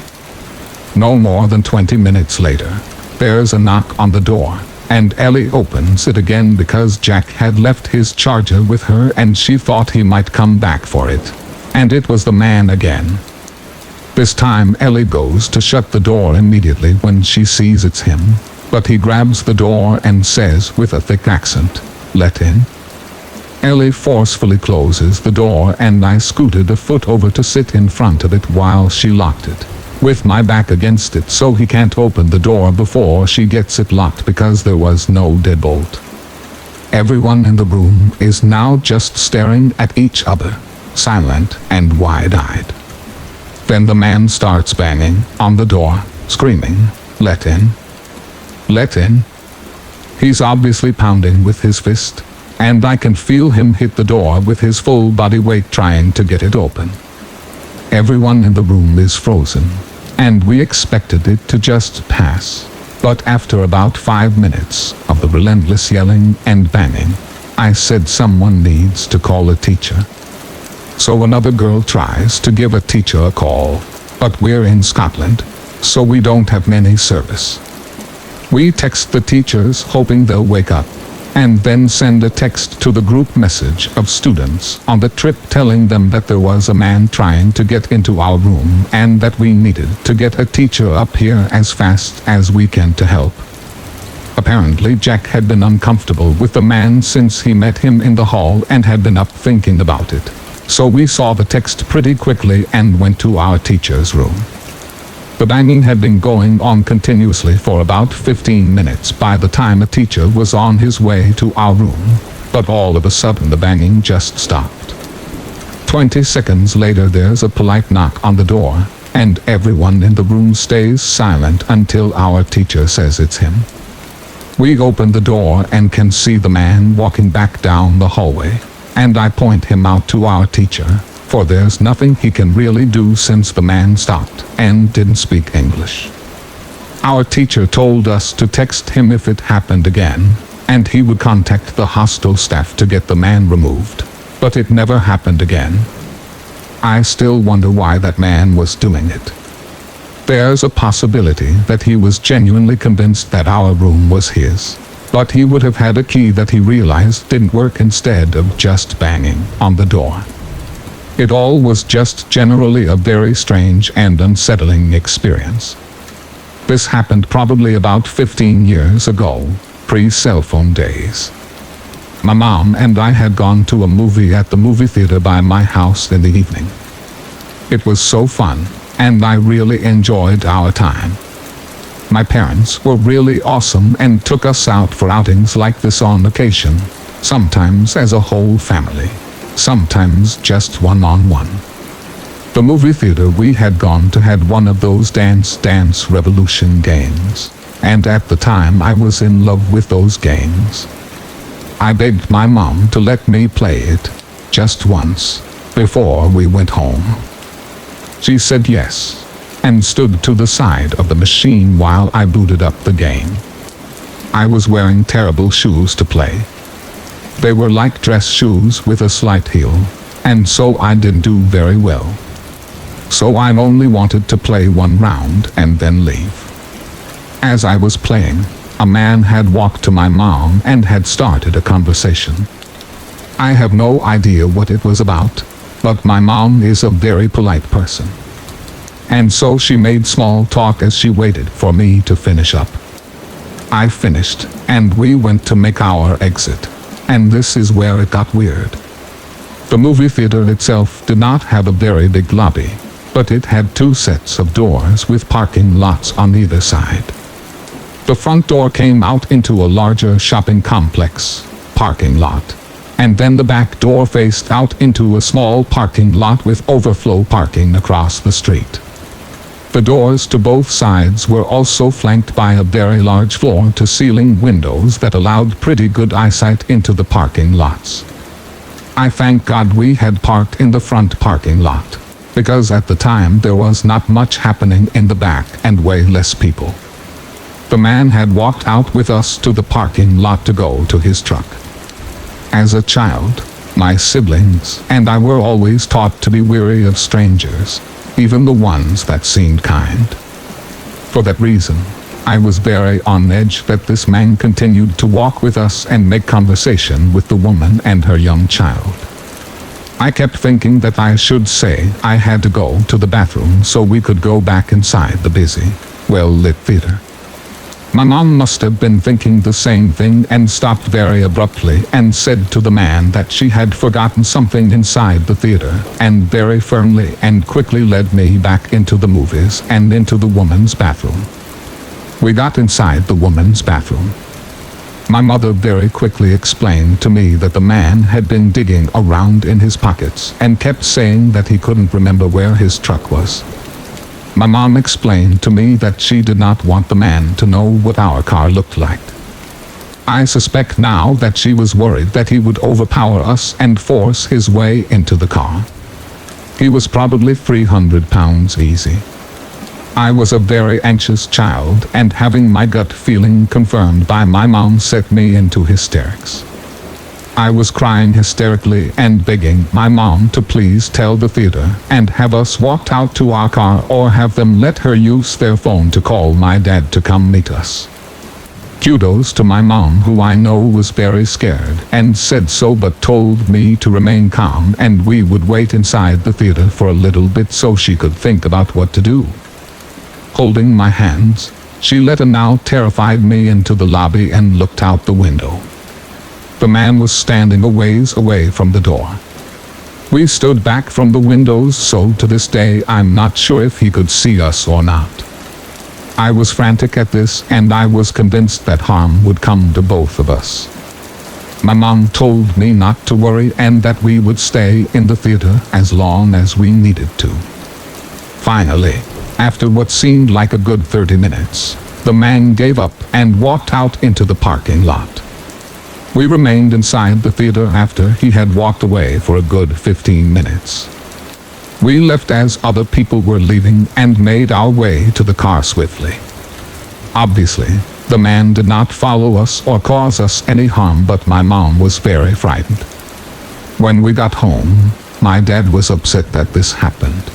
No more than 20 minutes later, there's a knock on the door, and Ellie opens it again because Jack had left his charger with her and she thought he might come back for it. And it was the man again. This time Ellie goes to shut the door immediately when she sees it's him, but he grabs the door and says with a thick accent, "Let in." Ellie forcefully closes the door and I scooted a foot over to sit in front of it while she locked it, with my back against it so he can't open the door before she gets it locked because there was no deadbolt. Everyone in the room is now just staring at each other, silent and wide-eyed. Then the man starts banging on the door, screaming, "Let in! Let in!" He's obviously pounding with his fist, and I can feel him hit the door with his full body weight trying to get it open. Everyone in the room is frozen, and we expected it to just pass. But after about 5 minutes of the relentless yelling and banging, I said someone needs to call a teacher. So another girl tries to give a teacher a call, but we're in Scotland, so we don't have many service. We text the teachers hoping they'll wake up, and then send a text to the group message of students on the trip telling them that there was a man trying to get into our room and that we needed to get a teacher up here as fast as we can to help. Apparently Jack had been uncomfortable with the man since he met him in the hall and had been up thinking about it. So we saw the text pretty quickly and went to our teacher's room. The banging had been going on continuously for about 15 minutes by the time a teacher was on his way to our room, but all of a sudden the banging just stopped. 20 seconds later there's a polite knock on the door, and everyone in the room stays silent until our teacher says it's him. We open the door and can see the man walking back down the hallway, and I point him out to our teacher, for there's nothing he can really do since the man stopped and didn't speak English. Our teacher told us to text him if it happened again, and he would contact the hostel staff to get the man removed, but it never happened again. I still wonder why that man was doing it. There's a possibility that he was genuinely convinced that our room was his, but he would have had a key that he realized didn't work instead of just banging on the door. It all was just generally a very strange and unsettling experience. This happened probably about 15 years ago, pre-cell phone days. My mom and I had gone to a movie at the movie theater by my house in the evening. It was so fun, and I really enjoyed our time. My parents were really awesome and took us out for outings like this on occasion, sometimes as a whole family, sometimes just one-on-one. The movie theater we had gone to had one of those Dance Revolution games, and at the time I was in love with those games. I begged my mom to let me play it, just once, before we went home. She said yes, and stood to the side of the machine while I booted up the game. I was wearing terrible shoes to play. They were like dress shoes with a slight heel, and so I didn't do very well. So I only wanted to play one round and then leave. As I was playing, a man had walked to my mom and had started a conversation. I have no idea what it was about, but my mom is a very polite person. and so she made small talk as she waited for me to finish up. I finished, and we went to make our exit. And this is where it got weird. The movie theater itself did not have a very big lobby, but it had 2 sets of doors with parking lots on either side. The front door came out into a larger shopping complex parking lot, and then the back door faced out into a small parking lot with overflow parking across the street. The doors to both sides were also flanked by a very large floor-to-ceiling windows that allowed pretty good eyesight into the parking lots. I thank God we had parked in the front parking lot, because at the time there was not much happening in the back and way less people. The man had walked out with us to the parking lot to go to his truck. As a child, my siblings and I were always taught to be wary of strangers, even the ones that seemed kind. For that reason, I was very on edge that this man continued to walk with us and make conversation with the woman and her young child. I kept thinking that I should say I had to go to the bathroom so we could go back inside the busy, well-lit theater. My mom must have been thinking the same thing and stopped very abruptly and said to the man that she had forgotten something inside the theater, and very firmly and quickly led me back into the movies and into the woman's bathroom. We got inside the woman's bathroom. My mother very quickly explained to me that the man had been digging around in his pockets and kept saying that he couldn't remember where his truck was. My mom explained to me that she did not want the man to know what our car looked like. I suspect now that she was worried that he would overpower us and force his way into the car. He was probably 300 pounds easy. I was a very anxious child, and having my gut feeling confirmed by my mom set me into hysterics. I was crying hysterically and begging my mom to please tell the theater and have us walked out to our car or have them let her use their phone to call my dad to come meet us. Kudos to my mom, who I know was very scared and said so but told me to remain calm and we would wait inside the theater for a little bit so she could think about what to do. Holding my hands, she led a now terrified me into the lobby and looked out the window. The man was standing a ways away from the door. We stood back from the windows, so to this day I'm not sure if he could see us or not. I was frantic at this, and I was convinced that harm would come to both of us. My mom told me not to worry and that we would stay in the theater as long as we needed to. Finally, after what seemed like a good 30 minutes, the man gave up and walked out into the parking lot. We remained inside the theater after he had walked away for a good 15 minutes. We left as other people were leaving and made our way to the car swiftly. Obviously, the man did not follow us or cause us any harm, but my mom was very frightened. When we got home, my dad was upset that this happened.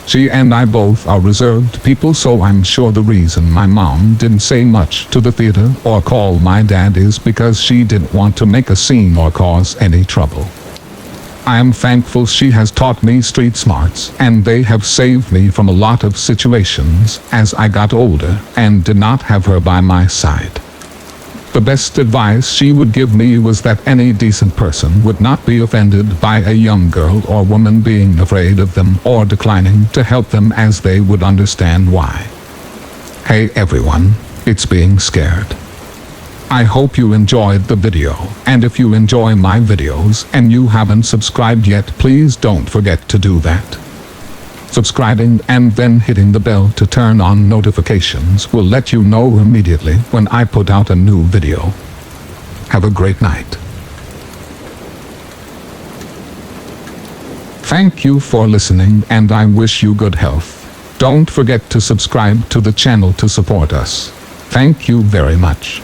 She and I both are reserved people, so I'm sure the reason my mom didn't say much to the theater or call my dad is because she didn't want to make a scene or cause any trouble. I am thankful she has taught me street smarts, and they have saved me from a lot of situations as I got older and did not have her by my side. The best advice she would give me was that any decent person would not be offended by a young girl or woman being afraid of them or declining to help them, as they would understand why. Hey everyone, it's being scared. I hope you enjoyed the video, and if you enjoy my videos and you haven't subscribed yet, please don't forget to do that. Subscribing and then hitting the bell to turn on notifications will let you know immediately when I put out a new video. Have a great night. Thank you for listening, and I wish you good health. Don't forget to subscribe to the channel to support us. Thank you very much.